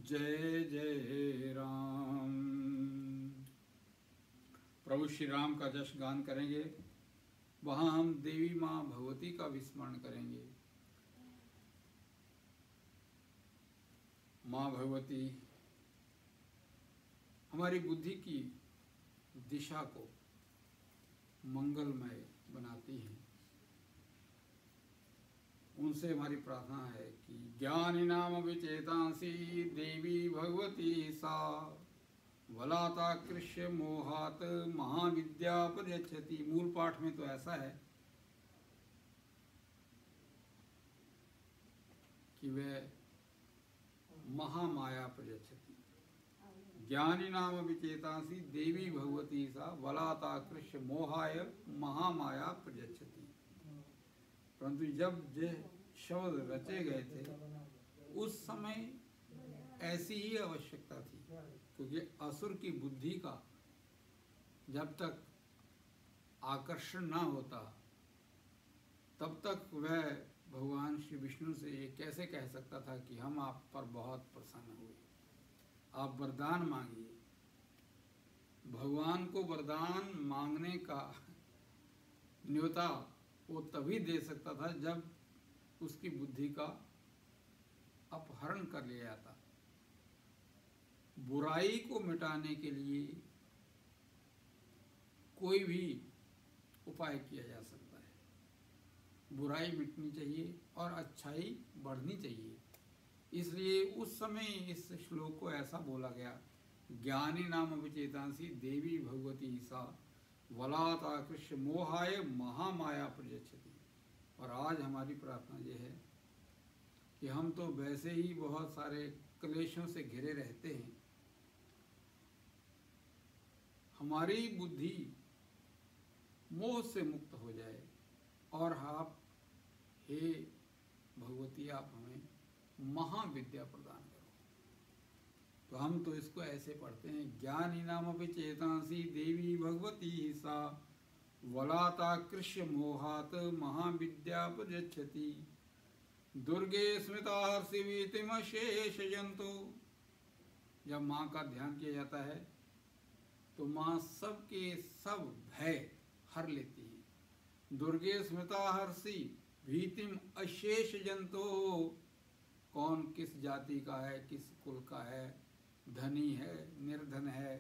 जय जय राम। प्रभु श्री राम का जश गान करेंगे। वहां हम देवी माँ भगवती का भी स्मरण करेंगे। माँ भगवती हमारी बुद्धि की दिशा को मंगलमय बनाती हैं। उनसे हमारी प्रार्थना है कि ज्ञानी नाम विचेतांसी, देवी भगवती सा। वलाता कृष्य मोहात, महाविद्या प्रयच्छति। मूल पाठ में तो ऐसा है कि वह महामाया प्रयच्छति। ज्ञानी नाम विचेतांसी, देवी भगवती सा। वलाता कृष्य मोहाय, महामाया प्रयच्छति। परंतु जब जो शब्द रचे गए थे उस समय ऐसी ही आवश्यकता थी, क्योंकि असुर की बुद्धि का जब तक आकर्षण ना होता तब तक वह भगवान श्री विष्णु से ये कैसे कह सकता था कि हम आप पर बहुत प्रसन्न हुए, आप वरदान मांगिए। भगवान को वरदान मांगने का न्योता वो तभी दे सकता था जब उसकी बुद्धि का अपहरण कर लिया जाता। बुराई को मिटाने के लिए कोई भी उपाय किया जा सकता है। बुराई मिटनी चाहिए और अच्छाई बढ़नी चाहिए। इसलिए उस समय इस श्लोक को ऐसा बोला गया, ज्ञानी नाम विचेतांसी देवी भगवती सा वलाता कृष्ण मोहाय महामाया प्रयच्छति। और आज हमारी प्रार्थना ये है कि हम तो वैसे ही बहुत सारे क्लेशों से घिरे रहते हैं, हमारी बुद्धि मोह से मुक्त हो जाए और आप हे भगवती आप हमें महाविद्या प्रदान करो। तो हम तो इसको ऐसे पढ़ते हैं, ज्ञानी नाम चेतांसी देवी भगवती सा वलाता कृष्ण मोहात महाविद्या प्रयच्छति। दुर्गे स्मृता हर्षिवीतिम शेष जंतु। जब माँ का ध्यान किया जाता है तो माँ सबके सब भय हर लेती है। दुर्गे स्मृता हर्षि भीतिम अशेष जंतु। कौन किस जाति का है, किस कुल का है, धनी है, निर्धन है,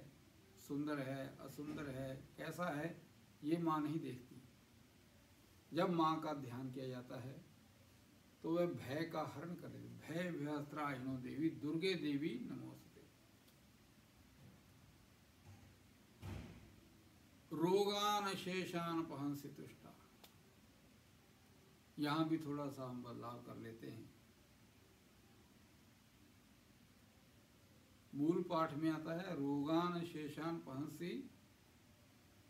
सुंदर है, असुंदर है, कैसा है, ये माँ नहीं देखती। जब माँ का ध्यान किया जाता है तो वह भय का हरण करे। भय भयस्त्राहिनो देवी दुर्गे देवी नमोस्तुते। रोगान शेषान पहंसी तुष्टा। यहाँ भी थोड़ा सा हम बदलाव कर लेते हैं। मूल पाठ में आता है रोगान शेषान पहंसी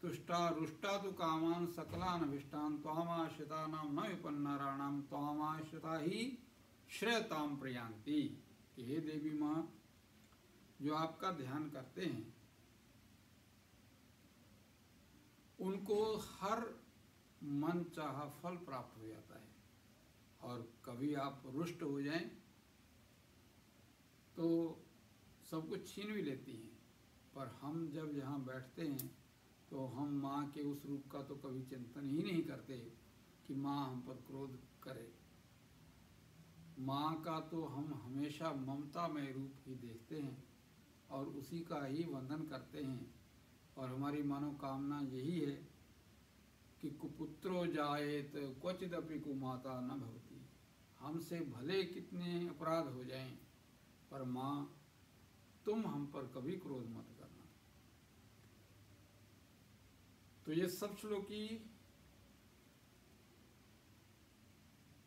तुष्टा रुष्टा तो कामान सकलान अभिष्टान त्वामाश्रिता नाम न विपन्नाराणाम त्वामाश्रिता ही श्रेयताम प्रयांति। हे देवी माँ, जो आपका ध्यान करते हैं उनको हर मन चाहा फल प्राप्त हो जाता है। और कभी आप रुष्ट हो जाएं तो सब कुछ छीन भी लेती हैं। पर हम जब यहाँ बैठते हैं तो हम माँ के उस रूप का तो कभी चिंतन ही नहीं करते कि माँ हम पर क्रोध करे। माँ का तो हम हमेशा ममतामय रूप ही देखते हैं और उसी का ही वंदन करते हैं। और हमारी मनोकामना यही है कि कुपुत्रो जायेत क्वचिदपि कुमाता न भवति। हमसे भले कितने अपराध हो जाएं, पर माँ तुम हम पर कभी क्रोध मत करना। तो ये सब श्लोकी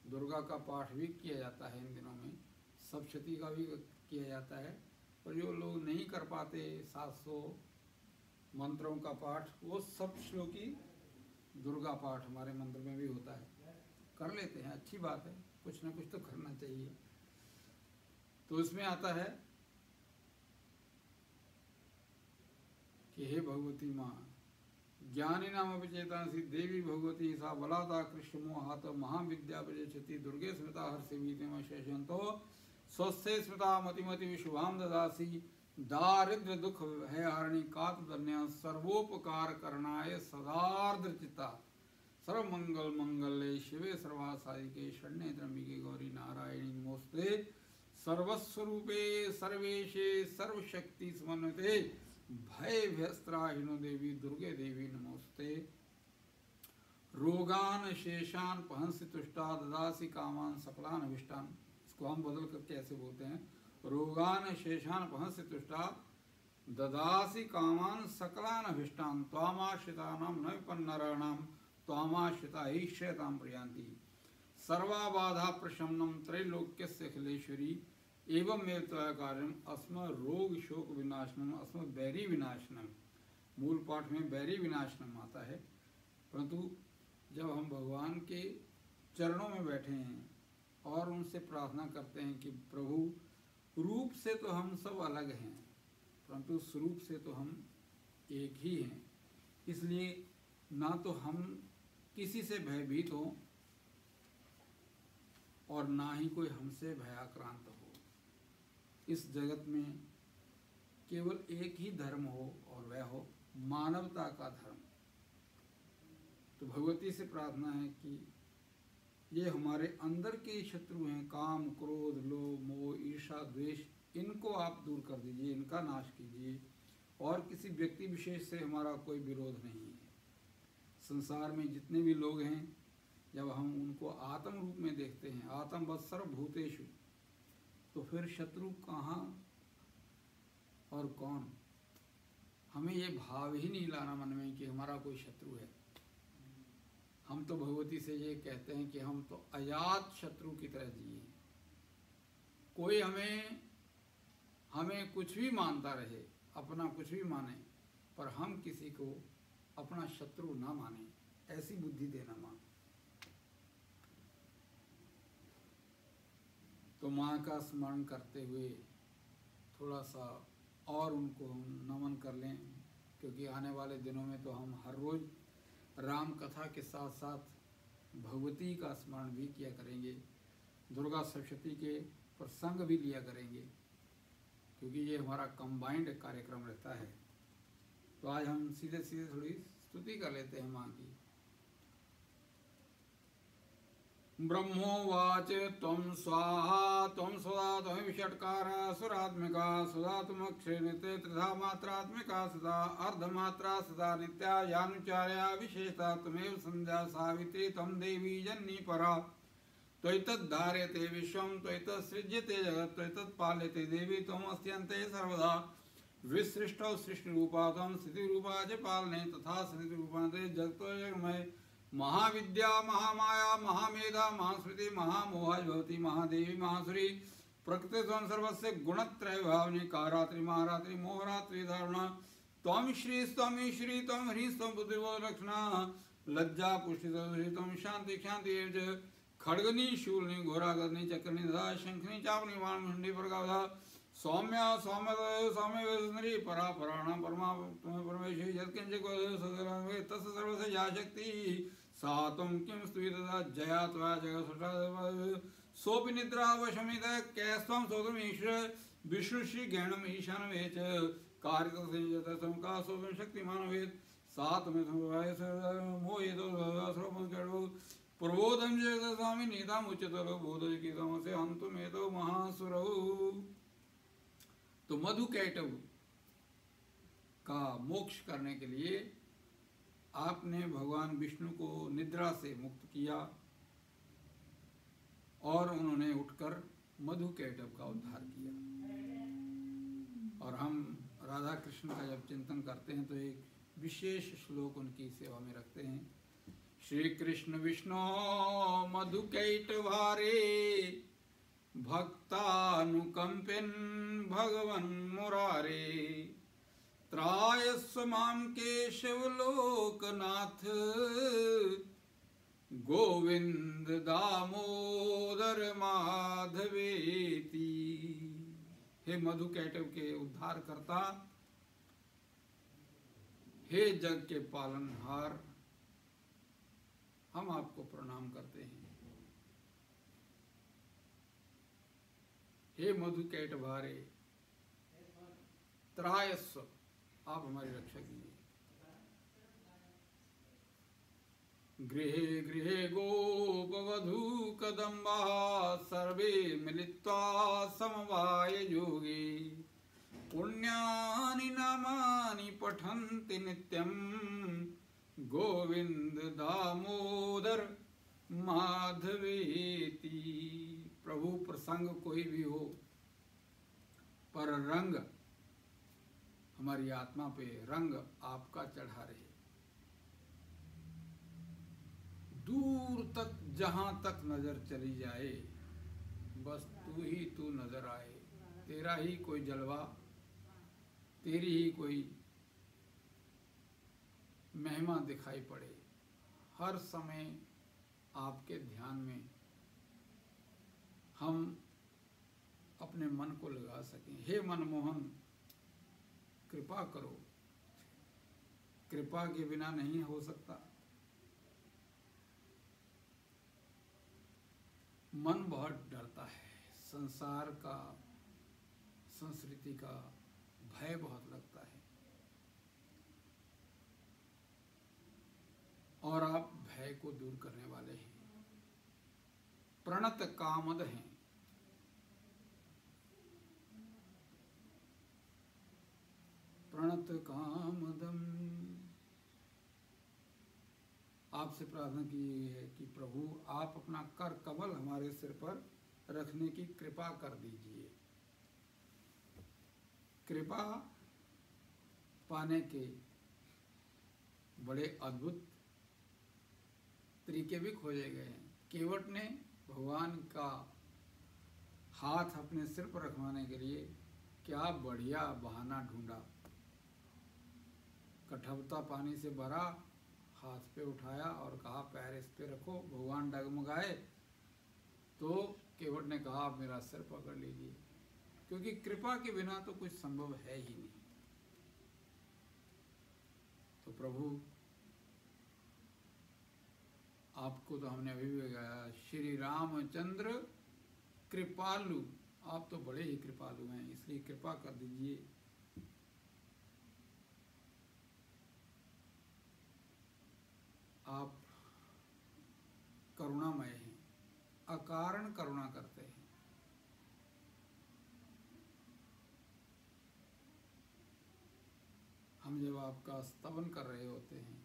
दुर्गा का पाठ भी किया जाता है इन दिनों में, सप्तशती का भी किया जाता है। पर जो लोग नहीं कर पाते 700 मंत्रों का पाठ, वो सब श्लोकी दुर्गा पाठ हमारे मंत्र में भी होता है, कर लेते हैं। अच्छी बात है, कुछ ना कुछ तो करना चाहिए। तो इसमें आता है कि हे भगवती माँ, ज्ञानी नाम विचेतांसी देवी भगवती सा बलाता कृष्ण मोहात महाविद्या प्रयच्छति। दुर्गे स्मृता हर्षिवीतिम शेषंतो स्वस्थे स्मृता मतिमति विशुभाम ददासी। दारिद्र दुख भयहारिणी कातदन्या सर्वोपकार करणाय सदार्द्र चित्ता। सर्वमंगल मंगल्ये शिवे सर्वासादिके शरण्ये त्र्यंबिके गौरी नारायणी नमोस्तुते। सर्वस्वरूपे सर्वेशे सर्वशक्ति समन्विते भय भयस्त्राहिनो देवी दुर्गे देवी नमोस्तुते। रोगान शेषान पहंसी तुष्टा ददासी कामान सकलान अभिष्टान। इसको हम बदल करके ऐसे बोलते हैं, रोगान शेषान पहंसी तुष्टा ददासी कामान सकलान अभिष्टान त्वामाश्रितानाम न विपन्नराणाम त्वामाश्रिता ही श्रेयताम प्रयांति। सर्वाबाधा प्रशमनम त्रैलोक्यस्य अखिलेश्वरी एवं मेव त्वया कार्यम अस्म रोग शोक विनाशनम अस्म बैरी विनाशनम। मूल पाठ में बैरी विनाशनम आता है, परंतु जब हम भगवान के चरणों में बैठे हैं और उनसे प्रार्थना करते हैं कि प्रभु रूप से तो हम सब अलग हैं, परंतु स्वरूप से तो हम एक ही हैं। इसलिए ना तो हम किसी से भयभीत हों और ना ही कोई हमसे भयाक्रांत हो। इस जगत में केवल एक ही धर्म हो और वह हो मानवता का धर्म। तो भगवती से प्रार्थना है कि ये हमारे अंदर के शत्रु हैं, काम, क्रोध, लोभ, मोह, ईर्ष्या, द्वेष, इनको आप दूर कर दीजिए, इनका नाश कीजिए। और किसी व्यक्ति विशेष से हमारा कोई विरोध नहीं है। संसार में जितने भी लोग हैं, जब हम उनको आत्म रूप में देखते हैं, आत्मवत् सर्वभूतेषु, तो फिर शत्रु कहाँ और कौन? हमें ये भाव ही नहीं लाना मन में कि हमारा कोई शत्रु है। हम तो भगवती से ये कहते हैं कि हम तो अजात शत्रु की तरह जिए। कोई हमें कुछ भी मानता रहे, अपना कुछ भी माने, पर हम किसी को अपना शत्रु ना माने, ऐसी बुद्धि देना मां। तो माँ का स्मरण करते हुए थोड़ा सा और उनको हम नमन कर लें, क्योंकि आने वाले दिनों में तो हम हर रोज़ राम कथा के साथ साथ भगवती का स्मरण भी किया करेंगे, दुर्गा सप्तशती के प्रसंग भी लिया करेंगे, क्योंकि ये हमारा कंबाइंड कार्यक्रम रहता है। तो आज हम सीधे सीधे थोड़ी स्तुति कर लेते हैं माँ की। ब्रह्मोवाच त्वं स्वाहा त्वं सदा त्वं षट्कार सुरात्मिका सदा त्वमक्षरनित्य त्रिधा मात्रात्मिका सदा अर्धमात्रा सदा नित्या यानुचार्या विशेषता त्वमेव संध्या सावित्री त्वं देवी जननी परा त्वयितद्धार्यते विश्वं त्वयितत्सृज्यते जगत् त्वयितत्पाल्यते देवी त्वमस्त्यन्ते सर्वदा विसृष्टौ सृष्टिरूपा त्वं स्थितिरूपा च पालने तथा स्थितिरूपान्ते जगतो जगन्मय महाविद्या महामाया महामेधा महास्मृति महामोहा भवती महादेवी महासुरी प्रकृति त्वं सर्वस्य गुणत्रय भावनी कारात्रि महारात्रि मोहरात्रि धारणा त्वं श्री त्वं ईश्वरी त्वं ह्रीं त्वं बुद्धिबोध लक्षणा लज्जा पुष्टि त्वं शांति क्षांति एवं खड्गनी शूलनी घोरागनी चक्रनी तथा शंखनी चापनी वाणमुंडी प्रगाधा सौम्या सौम्य सौम्य परा पराणा परमा परमेश्वरी यत्किंचित् सदे तस्य सर्वस्य या शक्ति सा त्वं किं स्तुति जया त्वया जगत्सृष्टा सोऽपि निद्रा वशमित कैस्त्वं सोऽतम् ईश्वर विष्णुश्री गैणम् ईशान वेच कार्यतसं का सोऽपि शक्तिमान वेद सा त्वमेव मोहितो सर्वं प्रबोधं जगत् स्वामी नीताम् उच्चतरो बोधय की तमसे हन्तुमेतो महासुरौ। तो मधुकैटभ का मोक्ष करने के लिए आपने भगवान विष्णु को निद्रा से मुक्त किया और उन्होंने उठकर मधुकैटभ का उद्धार किया। और हम राधा कृष्ण का जब चिंतन करते हैं तो एक विशेष श्लोक उनकी सेवा में रखते हैं। श्री कृष्ण विष्णु मधुकैटभारे भक्तानुकंपिन भगवन् मुरारे त्रायस्व मां केशव लोकनाथ गोविंद दामोदर माधवेति। हे मधुकैटभ के उद्धार करता, हे जग के पालनहार, हम आपको प्रणाम करते हैं। हे मधुकैटभारे त्रायस्व, आप हमारी रक्षा कीजिए। गृहे गृहे गोपवधू कदम्बा सर्वे मिलित्वा समवाय योगे पुण्यानि नामानि पठन्ति नित्यं गोविंद दामोदर माधवेति। प्रभु प्रसंग कोई भी हो, पर रंग हमारी आत्मा पे रंग आपका चढ़ा रहे। दूर तक जहां तक नजर चली जाए, बस तू ही तू नजर आए। तेरा ही कोई जलवा, तेरी ही कोई महिमा दिखाई पड़े। हर समय आपके ध्यान में हम अपने मन को लगा सकें। हे मनमोहन, कृपा करो, कृपा के बिना नहीं हो सकता। मन बहुत डरता है, संसार का, संस्कृति का भय बहुत लगता है, और आप भय को दूर करने वाले हैं, प्रणत कामद हैं। प्रणत कामदम, आपसे प्रार्थना की है कि प्रभु आप अपना कर कमल हमारे सिर पर रखने की कृपा कर दीजिए। कृपा पाने के बड़े अद्भुत तरीके भी खोजे गए हैं। केवट ने भगवान का हाथ अपने सिर पर रखवाने के लिए क्या बढ़िया बहाना ढूंढा। कठौता पानी से भरा, हाथ पे उठाया और कहा पैर इस पे रखो। भगवान डगमगाए तो केवट ने कहा आप मेरा सिर पकड़ लीजिए, क्योंकि कृपा के बिना तो कुछ संभव है ही नहीं। तो प्रभु आपको तो हमने अभी भी गाया, श्री रामचंद्र कृपालु, आप तो बड़े ही कृपालु हैं, इसलिए कृपा कर दीजिए। आप करुणामय हैं, अकारण करुणा करते हैं। हम जब आपका स्तवन कर रहे होते हैं,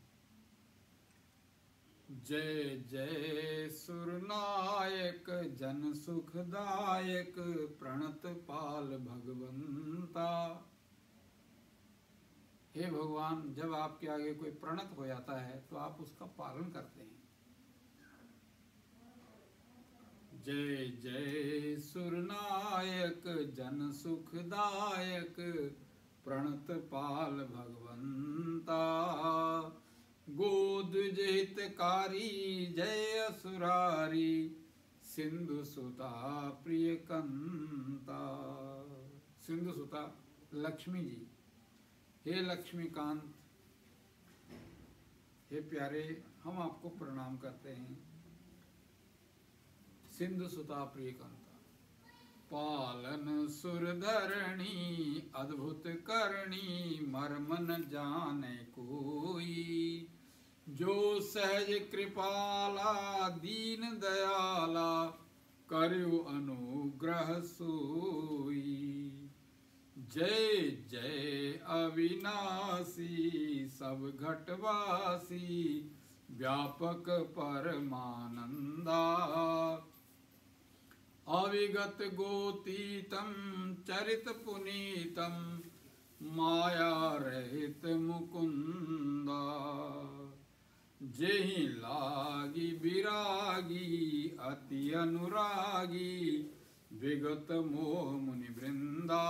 जय जय सुरनायक जन सुखदायक प्रणत पाल भगवंता। हे भगवान, जब आपके आगे कोई प्रणत हो जाता है तो आप उसका पालन करते हैं। जय जय सुरनायक जन सुखदायक प्रणत पाल भगवंता। गोद जितकारी जय असुरारी सिंधु सुता प्रिय कंता। सिंधु सुता लक्ष्मी जी, हे लक्ष्मीकांत, हे प्यारे, हम आपको प्रणाम करते हैं। सिंधु सुता प्रिय कंता, पालन सुरधरणी अद्भुत करणी मर्म न जाने कोई। जो सहज कृपाला दीन दयाला करु अनुग्रह सोई। जय जय अविनाशी सब घटवासी व्यापक परमानंदा। अविगत गोतीतम चरित पुनीतम माया रहित मुकुंदा। जेहि लागी विरागी अति अनुरागी विगत मोह मुनि वृंदा।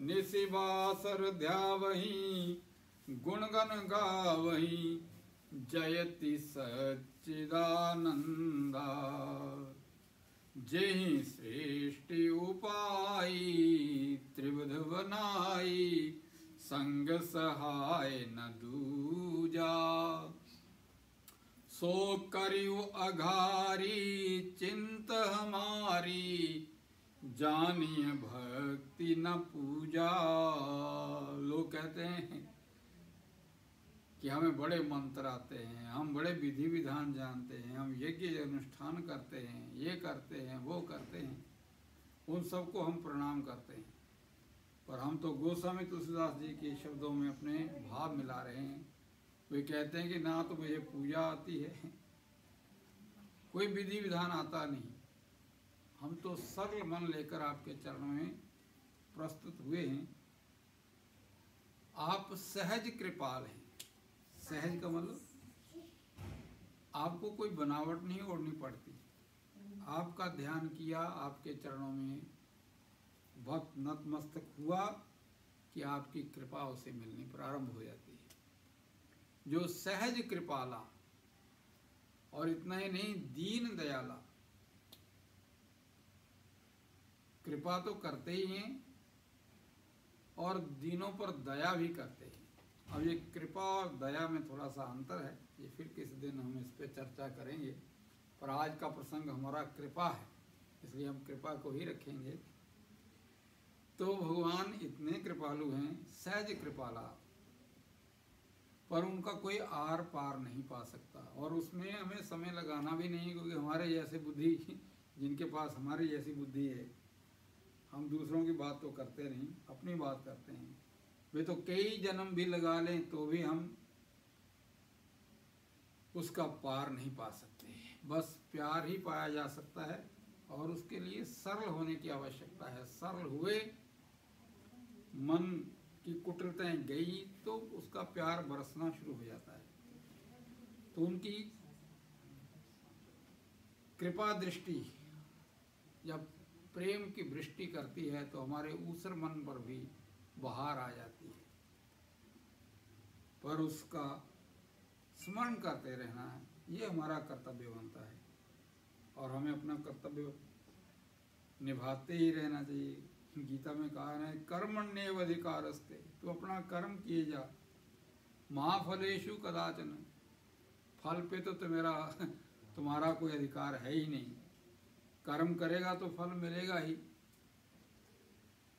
निशिवासर ध्यावहि गुणगन गावहि जयति सच्चिदानंदा। जेहि सृष्टि उपाई त्रिविध बनाई संग सहाय न दूजा। सो करियो अघारी चिंत हमारी जानिए भक्ति न पूजा। लोग कहते हैं कि हमें बड़े मंत्र आते हैं, हम बड़े विधि विधान जानते हैं, हम यज्ञ अनुष्ठान करते हैं, ये करते हैं, वो करते हैं। उन सबको हम प्रणाम करते हैं, पर हम तो गोस्वामी तुलसीदास जी के शब्दों में अपने भाव मिला रहे हैं। वे कहते हैं कि ना तो मुझे पूजा आती है, कोई विधि विधान आता नहीं, हम तो सरल मन लेकर आपके चरणों में प्रस्तुत हुए हैं। आप सहज कृपाल हैं। सहज का मतलब आपको कोई बनावट नहीं ओढ़नी पड़ती। आपका ध्यान किया, आपके चरणों में भक्त नतमस्तक हुआ कि आपकी कृपा उसे मिलनी प्रारंभ हो जाती है। जो सहज कृपाला, और इतना ही नहीं, दीन दयाला। कृपा तो करते ही हैं और दीनों पर दया भी करते हैं। अब ये कृपा और दया में थोड़ा सा अंतर है, ये फिर किसी दिन हम इस पे चर्चा करेंगे, पर आज का प्रसंग हमारा कृपा है, इसलिए हम कृपा को ही रखेंगे। तो भगवान इतने कृपालु हैं, सहज कृपाला, पर उनका कोई आर पार नहीं पा सकता, और उसमें हमें समय लगाना भी नहीं, क्योंकि हमारे जैसे बुद्धि, जिनके पास हमारी जैसी बुद्धि है, हम दूसरों की बात तो करते नहीं, अपनी बात करते हैं। वे तो कई जन्म भी लगा लें तो भी हम उसका पार नहीं पा सकते। बस प्यार ही पाया जा सकता है, और उसके लिए सरल होने की आवश्यकता है। सरल हुए, मन की कुटिलताएं गई, तो उसका प्यार बरसना शुरू हो जाता है। तो उनकी कृपा दृष्टि जब प्रेम की वृष्टि करती है तो हमारे ऊसर मन पर भी बहार आ जाती है, पर उसका स्मरण करते रहना है, ये हमारा कर्तव्य बनता है, और हमें अपना कर्तव्य निभाते ही रहना चाहिए। गीता में कहा है, कर्मण्येव अधिकारस्ते, तो अपना कर्म किए जा, महाफलेषु कदाचन, फल पे तो तुम्हारा कोई अधिकार है ही नहीं। कर्म करेगा तो फल मिलेगा ही,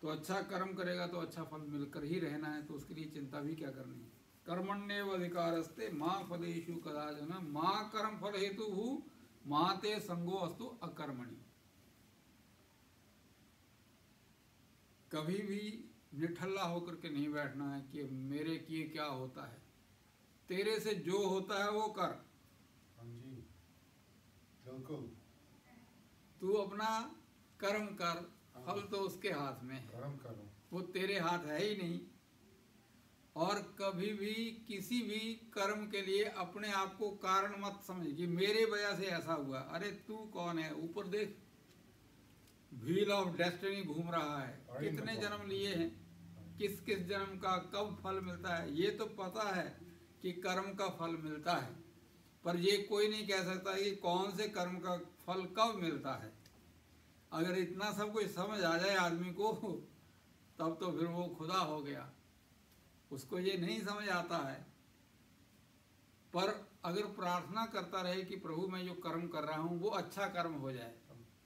तो अच्छा कर्म करेगा तो अच्छा फल मिलकर ही रहना है, तो उसके लिए चिंता भी क्या करनी है। कर्मण्येव अधिकारस्ते मा फलेषु कदाचन मा कर्म फल हेतु मा ते संगो अस्तु अकर्मणि। कभी भी निठल्ला होकर के नहीं बैठना है कि मेरे किए क्या होता है, तेरे से जो होता है वो कर। हाँ जी, बिल्कुल। तू अपना कर्म कर, फल तो उसके हाथ में है, कर्म करो, वो तेरे हाथ है ही नहीं। और कभी भी किसी भी कर्म के लिए अपने आप को कारण मत समझ कि मेरे वजह से ऐसा हुआ। अरे तू कौन है, ऊपर देख, व्हील ऑफ डेस्टिनी घूम रहा है, कितने जन्म लिए हैं, किस किस जन्म का कब फल मिलता है, ये तो पता है कि कर्म का फल मिलता है, पर ये कोई नहीं कह सकता कि कौन से कर्म का फल कब मिलता है। अगर इतना सब कुछ समझ आ जाए आदमी को, तब तो फिर वो खुदा हो गया। उसको ये नहीं समझ आता है, पर अगर प्रार्थना करता रहे कि प्रभु मैं जो कर्म कर रहा हूँ वो अच्छा कर्म हो जाए।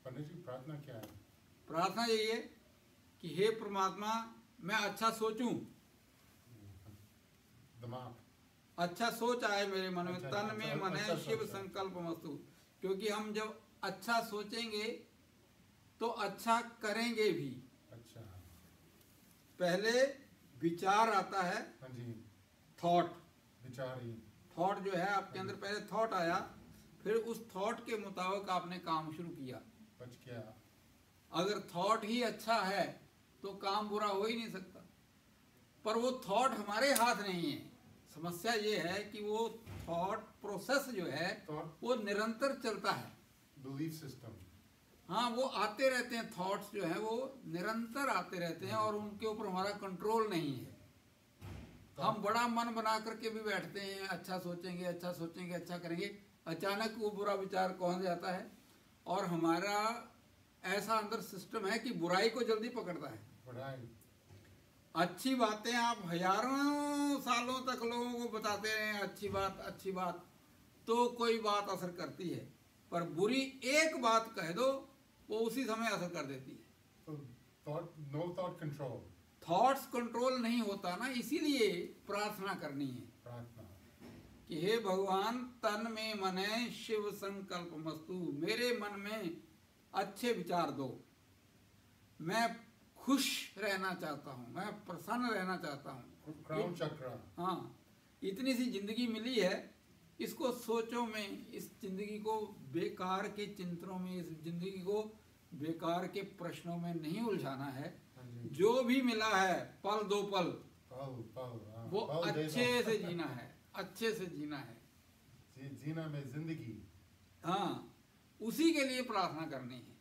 पंडित जी, प्रार्थना क्या है? प्रार्थना यही है कि हे परमात्मा, मैं अच्छा सोचूं, दिमाग अच्छा सोच आए मेरे मन में, अच्छा, तन में मन है अच्छा शिव सोच है। संकल्प मस्तु। क्योंकि हम जब अच्छा सोचेंगे तो अच्छा करेंगे भी। अच्छा, पहले विचार आता है, हाँ जी, थॉट, विचार ही, थॉट जो है आपके अंदर, पहले थॉट आया, फिर उस थॉट के मुताबिक आपने काम शुरू किया। बच गया। अगर थॉट ही अच्छा है तो काम बुरा हो ही नहीं सकता, पर वो थॉट हमारे हाथ नहीं है। समस्या ये है कि वो थॉट प्रोसेस जो है वो निरंतर चलता है। बिलीफ सिस्टम, हाँ, वो आते रहते हैं, थॉट्स जो हैं वो निरंतर आते रहते हैं, और उनके ऊपर हमारा कंट्रोल नहीं है। हम बड़ा मन बना करके भी बैठते हैं, अच्छा सोचेंगे, अच्छा सोचेंगे, अच्छा करेंगे, अचानक वो बुरा विचार कौन से आता है, और हमारा ऐसा अंदर सिस्टम है कि बुराई को जल्दी पकड़ता है। बुराई, अच्छी बातें आप हजारों सालों तक लोगों को बताते हैं, अच्छी बात, तो कोई बात असर करती है, पर बुरी एक बात कह दो वो उसी समय असर कर देती है। तो thought, no thought control, thoughts control नहीं होता ना, इसीलिए प्रार्थना करनी है प्रार्थना कि हे भगवान, तन में मन है शिव संकल्प मस्तु, मेरे मन में अच्छे विचार दो, मैं खुश रहना चाहता हूँ, मैं प्रसन्न रहना चाहता हूँ। क्राउन चक्र, हाँ, इतनी सी जिंदगी मिली है, इसको सोचों में, इस जिंदगी को बेकार के चिंतनों में, इस जिंदगी को बेकार के प्रश्नों में नहीं उलझाना है। हाँ जी, जो भी मिला है पल दो पल, हाँ, वो पल दे अच्छे दो। से जीना है, अच्छे से जीना है। जीना में जिंदगी, हाँ, उसी के लिए प्रार्थना करनी है।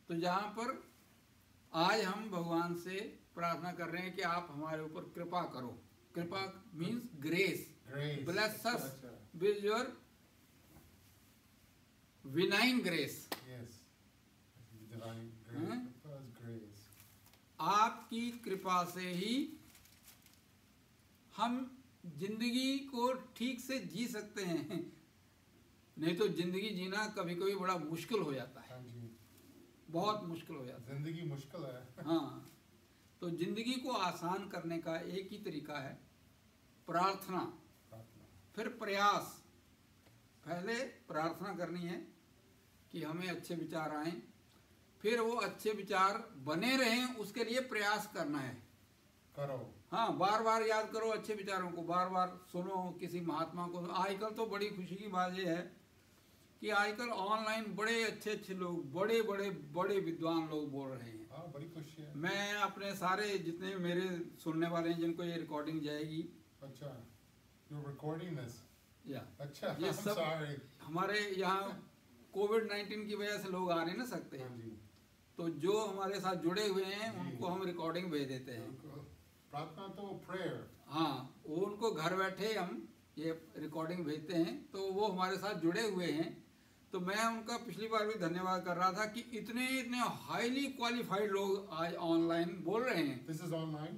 तो जहाँ पर आज हम भगवान से प्रार्थना कर रहे हैं कि आप हमारे ऊपर कृपा करो। कृपा means grace, bless us with your benign grace. Yes, divine grace, God's grace. आपकी कृपा से ही हम जिंदगी को ठीक से जी सकते हैं, नहीं तो जिंदगी जीना कभी कभी बड़ा मुश्किल हो जाता है, हाँ जी, बहुत मुश्किल हो जाता जिंदगी मुश्किल है। है। हाँ, तो जिंदगी को आसान करने का एक ही तरीका है, प्रार्थना, फिर प्रयास। पहले प्रार्थना करनी है कि हमें अच्छे विचार आए, फिर वो अच्छे विचार बने रहें उसके लिए प्रयास करना है। करो। हाँ, बार बार याद करो अच्छे विचारों को, बार बार सुनो किसी महात्मा को। आजकल तो बड़ी खुशी की बात यह है कि आजकल ऑनलाइन बड़े अच्छे अच्छे लोग, बड़े बड़े बड़े विद्वान लोग बोल रहे हैं। हाँ, बड़ी खुशी है। मैं अपने सारे जितने मेरे सुनने वाले हैं जिनको ये रिकॉर्डिंग जाएगी, अच्छा, you're recording this? या अच्छा, ये I'm सब sorry. हमारे यहाँ कोविड-19 की वजह से लोग आ नहीं ना सकते, हाँ जी। तो जो हमारे साथ जुड़े हुए हैं जी। उनको हम रिकॉर्डिंग भेज देते हैं। प्रार्थना तो prayer. हाँ, वो उनको घर बैठे हम ये रिकॉर्डिंग भेजते हैं, तो वो हमारे साथ जुड़े हुए हैं। तो मैं उनका पिछली बार भी धन्यवाद कर रहा था कि इतने इतने हाईली क्वालिफाइड लोग आज ऑनलाइन बोल रहे हैं, This is online?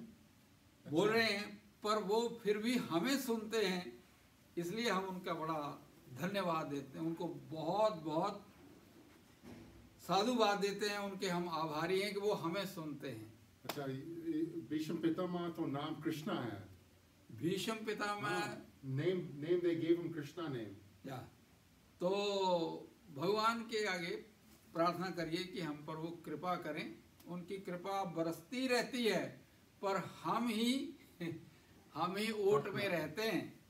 बोल रहे हैं, पर वो फिर भी हमें सुनते हैं, इसलिए हम उनका बड़ा धन्यवाद देते हैं, उनको बहुत बहुत साधुवाद देते हैं, उनके हम आभारी हैं कि वो हमें सुनते हैं। अच्छा, भीष्म पितामह तो नाम कृष्णा है। Bhishma Pitamah, name they give him Krishna name. या तो भगवान के आगे प्रार्थना करिए कि हम पर वो कृपा करें। उनकी कृपा बरसती रहती है, पर हम ही ओट में रहते हैं।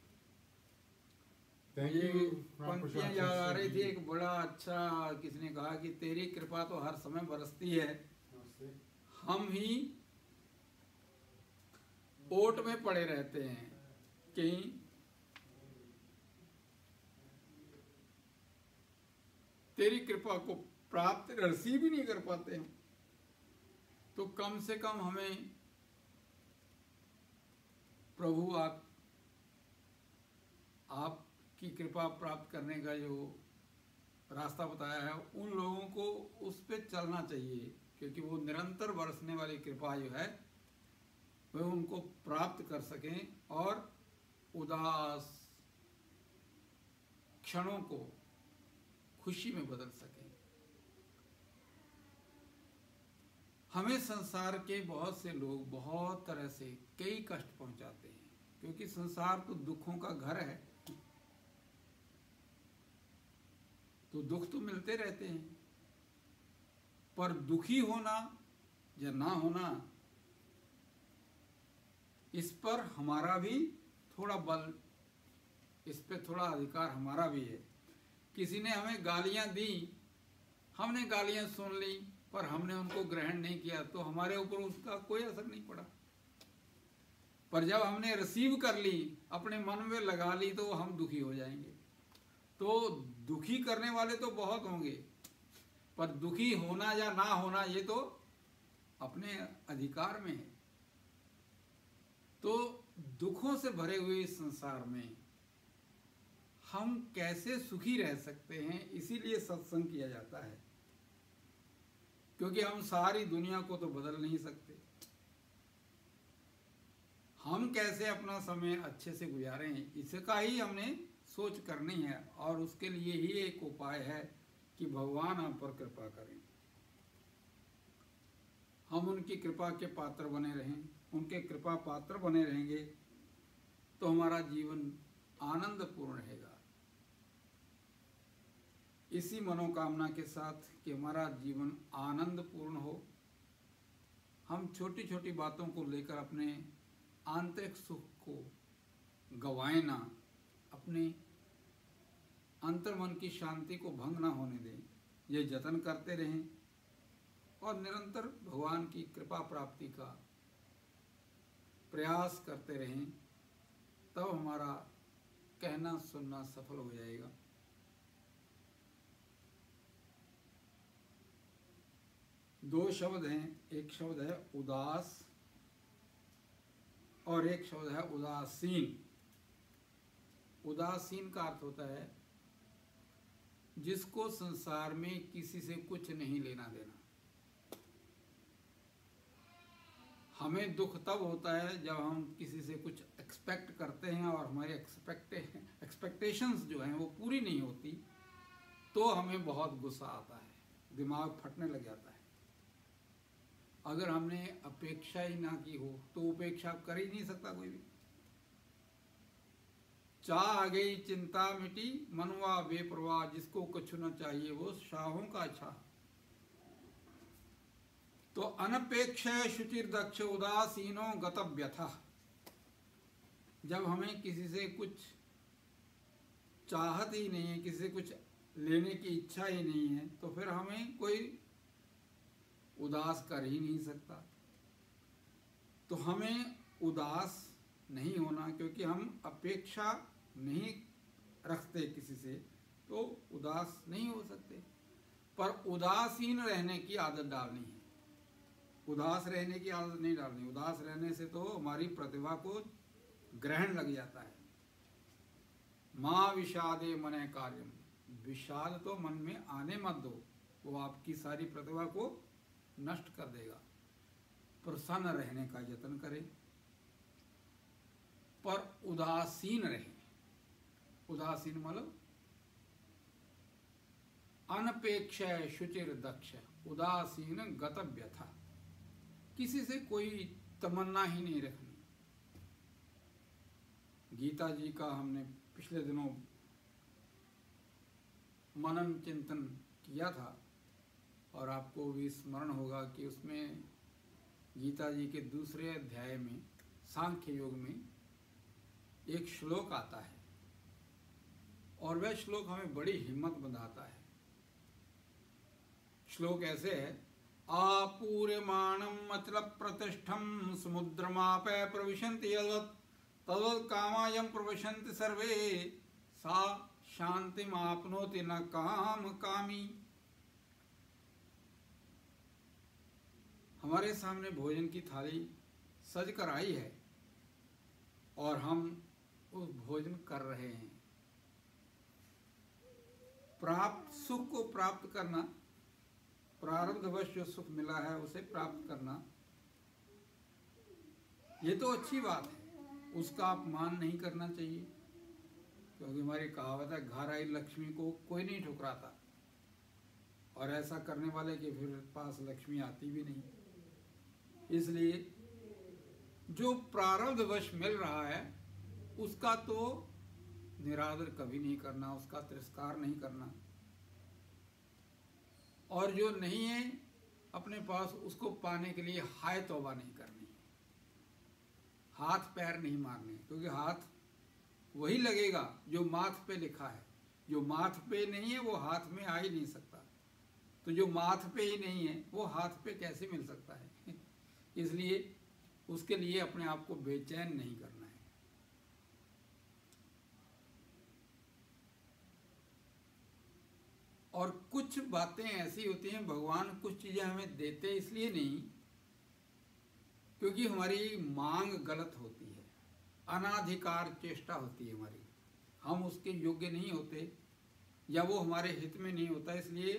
Thank ये you, पंक्तियां याद आ रही थी, एक बड़ा अच्छा किसी ने कहा कि तेरी कृपा तो हर समय बरसती है, हम ही ओट में पड़े रहते हैं, कहीं तेरी कृपा को प्राप्त रिसीव भी नहीं कर पाते हैं। तो कम से कम हमें प्रभु आपकी कृपा प्राप्त करने का जो रास्ता बताया है, उन लोगों को उस पे चलना चाहिए, क्योंकि वो निरंतर बरसने वाली कृपा जो है वह उनको प्राप्त कर सकें और उदास क्षणों को खुशी में बदल सकें। हमें संसार के बहुत से लोग बहुत तरह से कई कष्ट पहुंचाते हैं, क्योंकि संसार तो दुखों का घर है, तो दुख तो मिलते रहते हैं, पर दुखी होना या ना होना, इस पर हमारा भी थोड़ा बल, इस पे थोड़ा अधिकार हमारा भी है। किसी ने हमें गालियां दी, हमने गालियां सुन ली, पर हमने उनको ग्रहण नहीं किया, तो हमारे ऊपर उसका कोई असर नहीं पड़ा। पर जब हमने रिसीव कर ली, अपने मन में लगा ली, तो हम दुखी हो जाएंगे। तो दुखी करने वाले तो बहुत होंगे, पर दुखी होना या ना होना ये तो अपने अधिकार में है। तो दुखों से भरे हुए इस संसार में हम कैसे सुखी रह सकते हैं, इसीलिए सत्संग किया जाता है, क्योंकि हम सारी दुनिया को तो बदल नहीं सकते। हम कैसे अपना समय अच्छे से गुजारें, इसका ही हमने सोच करनी है, और उसके लिए ही एक उपाय है कि भगवान हम पर कृपा करें, हम उनकी कृपा के पात्र बने रहें। उनके कृपा पात्र बने रहेंगे तो हमारा जीवन आनंदपूर्ण रहेगा। इसी मनोकामना के साथ कि हमारा जीवन आनंदपूर्ण हो, हम छोटी छोटी बातों को लेकर अपने आंतरिक सुख को गंवाएं ना, अपने अंतर्मन की शांति को भंग ना होने दें, ये जतन करते रहें और निरंतर भगवान की कृपा प्राप्ति का प्रयास करते रहें, तब हमारा कहना सुनना सफल हो जाएगा। दो शब्द हैं, एक शब्द है उदास और एक शब्द है उदासीन। उदासीन का अर्थ होता है जिसको संसार में किसी से कुछ नहीं लेना देना। हमें दुख तब होता है जब हम किसी से कुछ एक्सपेक्ट करते हैं और हमारे एक्सपेक्टेशंस जो हैं वो पूरी नहीं होती, तो हमें बहुत गुस्सा आता है, दिमाग फटने लग जाता है। अगर हमने अपेक्षा ही ना की हो तो उपेक्षा कर ही नहीं सकता कोई भी। चाह आ गई चिंता मिटी, मनवा बेपरवाह, जिसको कुछ न चाहिए वो शाहों का अच्छा। तो अनपेक्ष शुचिर दक्ष उदासीनो गतव्यथा। जब हमें किसी से कुछ चाहत ही नहीं है, किसी से कुछ लेने की इच्छा ही नहीं है, तो फिर हमें कोई उदास कर ही नहीं सकता। तो हमें उदास नहीं होना, क्योंकि हम अपेक्षा नहीं रखते किसी से, तो उदास नहीं हो सकते। पर उदासीन रहने की आदत डालनी है, उदास रहने की आदत नहीं डालनी। उदास रहने से तो हमारी प्रतिभा को ग्रहण लग जाता है। माँ विषादे मने कार्यम, विषाद तो मन में आने मत दो, वो आपकी सारी प्रतिभा को नष्ट कर देगा। प्रसन्न रहने का यत्न करें, पर उदासीन रहें। उदासीन मतलब अनपेक्ष शुचिर दक्ष, उदासीन गतव्यथा, किसी से कोई तमन्ना ही नहीं रखनी। गीता जी का हमने पिछले दिनों मनन चिंतन किया था, और आपको भी स्मरण होगा कि उसमें गीता जी के दूसरे अध्याय में सांख्य योग में एक श्लोक आता है, और वह श्लोक हमें बड़ी हिम्मत बंधाता है। श्लोक ऐसे है, आपूर्यमाणम अचल प्रतिष्ठम समुद्रमापै प्रविशन्ति यद्वत् तद्वत् कामायं प्रविशन्ति सर्वे सा शांतिमाप्नोति न काम कामी। हमारे सामने भोजन की थाली सज कर आई है और हम उस भोजन कर रहे हैं। प्राप्त सुख को प्राप्त करना, प्रारब्धवश जो सुख मिला है उसे प्राप्त करना, ये तो अच्छी बात है, उसका अपमान नहीं करना चाहिए। क्योंकि हमारी कहावत है, घर आई लक्ष्मी को कोई नहीं ठुकराता, और ऐसा करने वाले के फिर पास लक्ष्मी आती भी नहीं। इसलिए जो प्रारब्धवश मिल रहा है उसका तो निरादर कभी नहीं करना, उसका तिरस्कार नहीं करना, और जो नहीं है अपने पास उसको पाने के लिए हाय तौबा नहीं करनी, हाथ पैर नहीं मारने। क्योंकि हाथ वही लगेगा जो माथ पे लिखा है, जो माथ पे नहीं है वो हाथ में आ ही नहीं सकता। तो जो माथ पे ही नहीं है वो हाथ पे कैसे मिल सकता है? इसलिए उसके लिए अपने आप को बेचैन नहीं करना है। और कुछ बातें ऐसी होती हैं, भगवान कुछ चीजें हमें देते इसलिए नहीं क्योंकि हमारी मांग गलत होती है, अनाधिकार चेष्टा होती है हमारी, हम उसके योग्य नहीं होते या वो हमारे हित में नहीं होता, इसलिए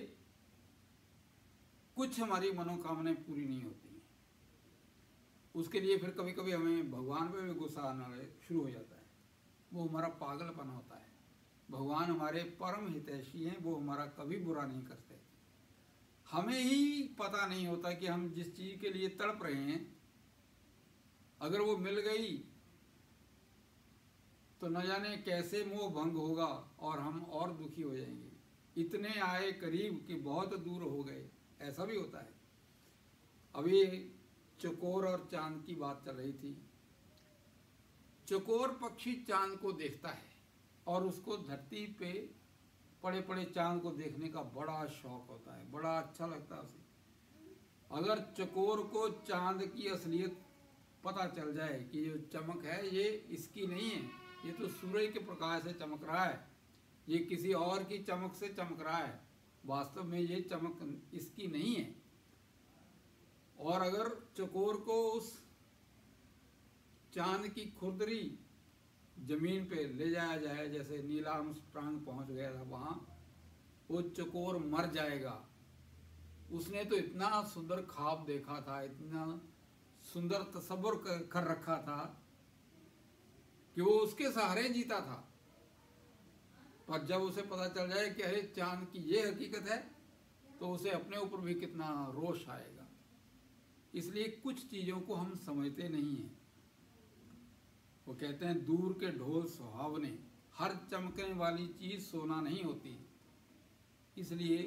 कुछ हमारी मनोकामनाएं पूरी नहीं होती। उसके लिए फिर कभी कभी हमें भगवान पे भी गुस्सा आना शुरू हो जाता है, वो हमारा पागलपन होता है। भगवान हमारे परम हितैषी हैं, वो हमारा कभी बुरा नहीं करते। हमें ही पता नहीं होता कि हम जिस चीज़ के लिए तड़प रहे हैं अगर वो मिल गई तो न जाने कैसे मोह भंग होगा और हम और दुखी हो जाएंगे। इतने आए करीब कि बहुत दूर हो गए, ऐसा भी होता है। अभी चकोर और चांद की बात चल रही थी। चकोर पक्षी चांद को देखता है और उसको धरती पे पड़े पड़े चांद को देखने का बड़ा शौक होता है, बड़ा अच्छा लगता है उसे। अगर चकोर को चांद की असलियत पता चल जाए कि जो चमक है ये इसकी नहीं है, ये तो सूरज के प्रकाश से चमक रहा है, ये किसी और की चमक से चमक रहा है, वास्तव में ये चमक इसकी नहीं है, और अगर चकोर को उस चांद की खुरदरी जमीन पे ले जाया जाए, जैसे नील आर्मस्ट्रांग पहुंच गया था वहां, वो चकोर मर जाएगा। उसने तो इतना सुंदर ख्वाब देखा था, इतना सुंदर तस्वर कर रखा था कि वो उसके सहारे जीता था, पर जब उसे पता चल जाए कि अरे चांद की ये हकीकत है, तो उसे अपने ऊपर भी कितना रोष आएगा। इसलिए कुछ चीजों को हम समझते नहीं हैं। वो कहते हैं दूर के ढोल सुहावने, हर चमकने वाली चीज सोना नहीं होती। इसलिए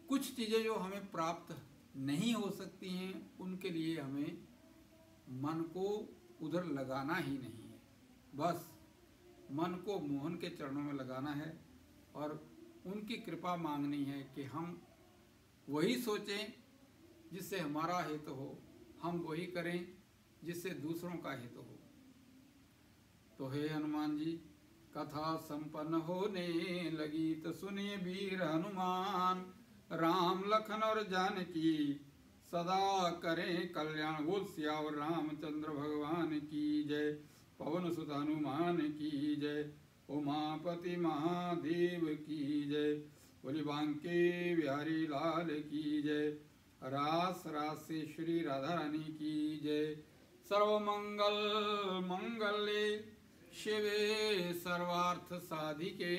कुछ चीजें जो हमें प्राप्त नहीं हो सकती हैं, उनके लिए हमें मन को उधर लगाना ही नहीं है। बस मन को मोहन के चरणों में लगाना है और उनकी कृपा मांगनी है कि हम वही सोचें जिससे हमारा हित हो, हम वही करें जिससे दूसरों का हित हो। तो हे हनुमान जी, कथा संपन्न होने लगी तो सुनिए वीर हनुमान, राम लखन और जानकी सदा करें कल्याण। बोल सियावर रामचंद्र भगवान की जय। पवन सुत हनुमान की जय। उमापति महादेव की जय। बोली बांके बिहारी लाल की जय। रास रासेश्वरी राधा रानी की जय। सर्वमंगल मंगले शिवे सर्वार्थ साधिके,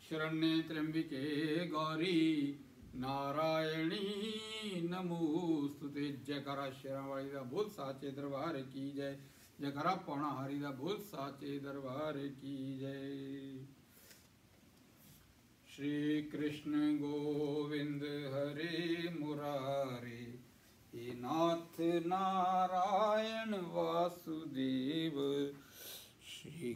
शरण्ये त्र्यंबिके गौरी नारायणी नमोस्तुते। जयकारा शेरावाली दा बोल साचे दरबार की जय। जयकारा पौना हरि दा बोल साचे दरबार की जय। श्री कृष्ण गोविंद हरे मुरारे, हे नाथ नारायण वासुदेव। श्री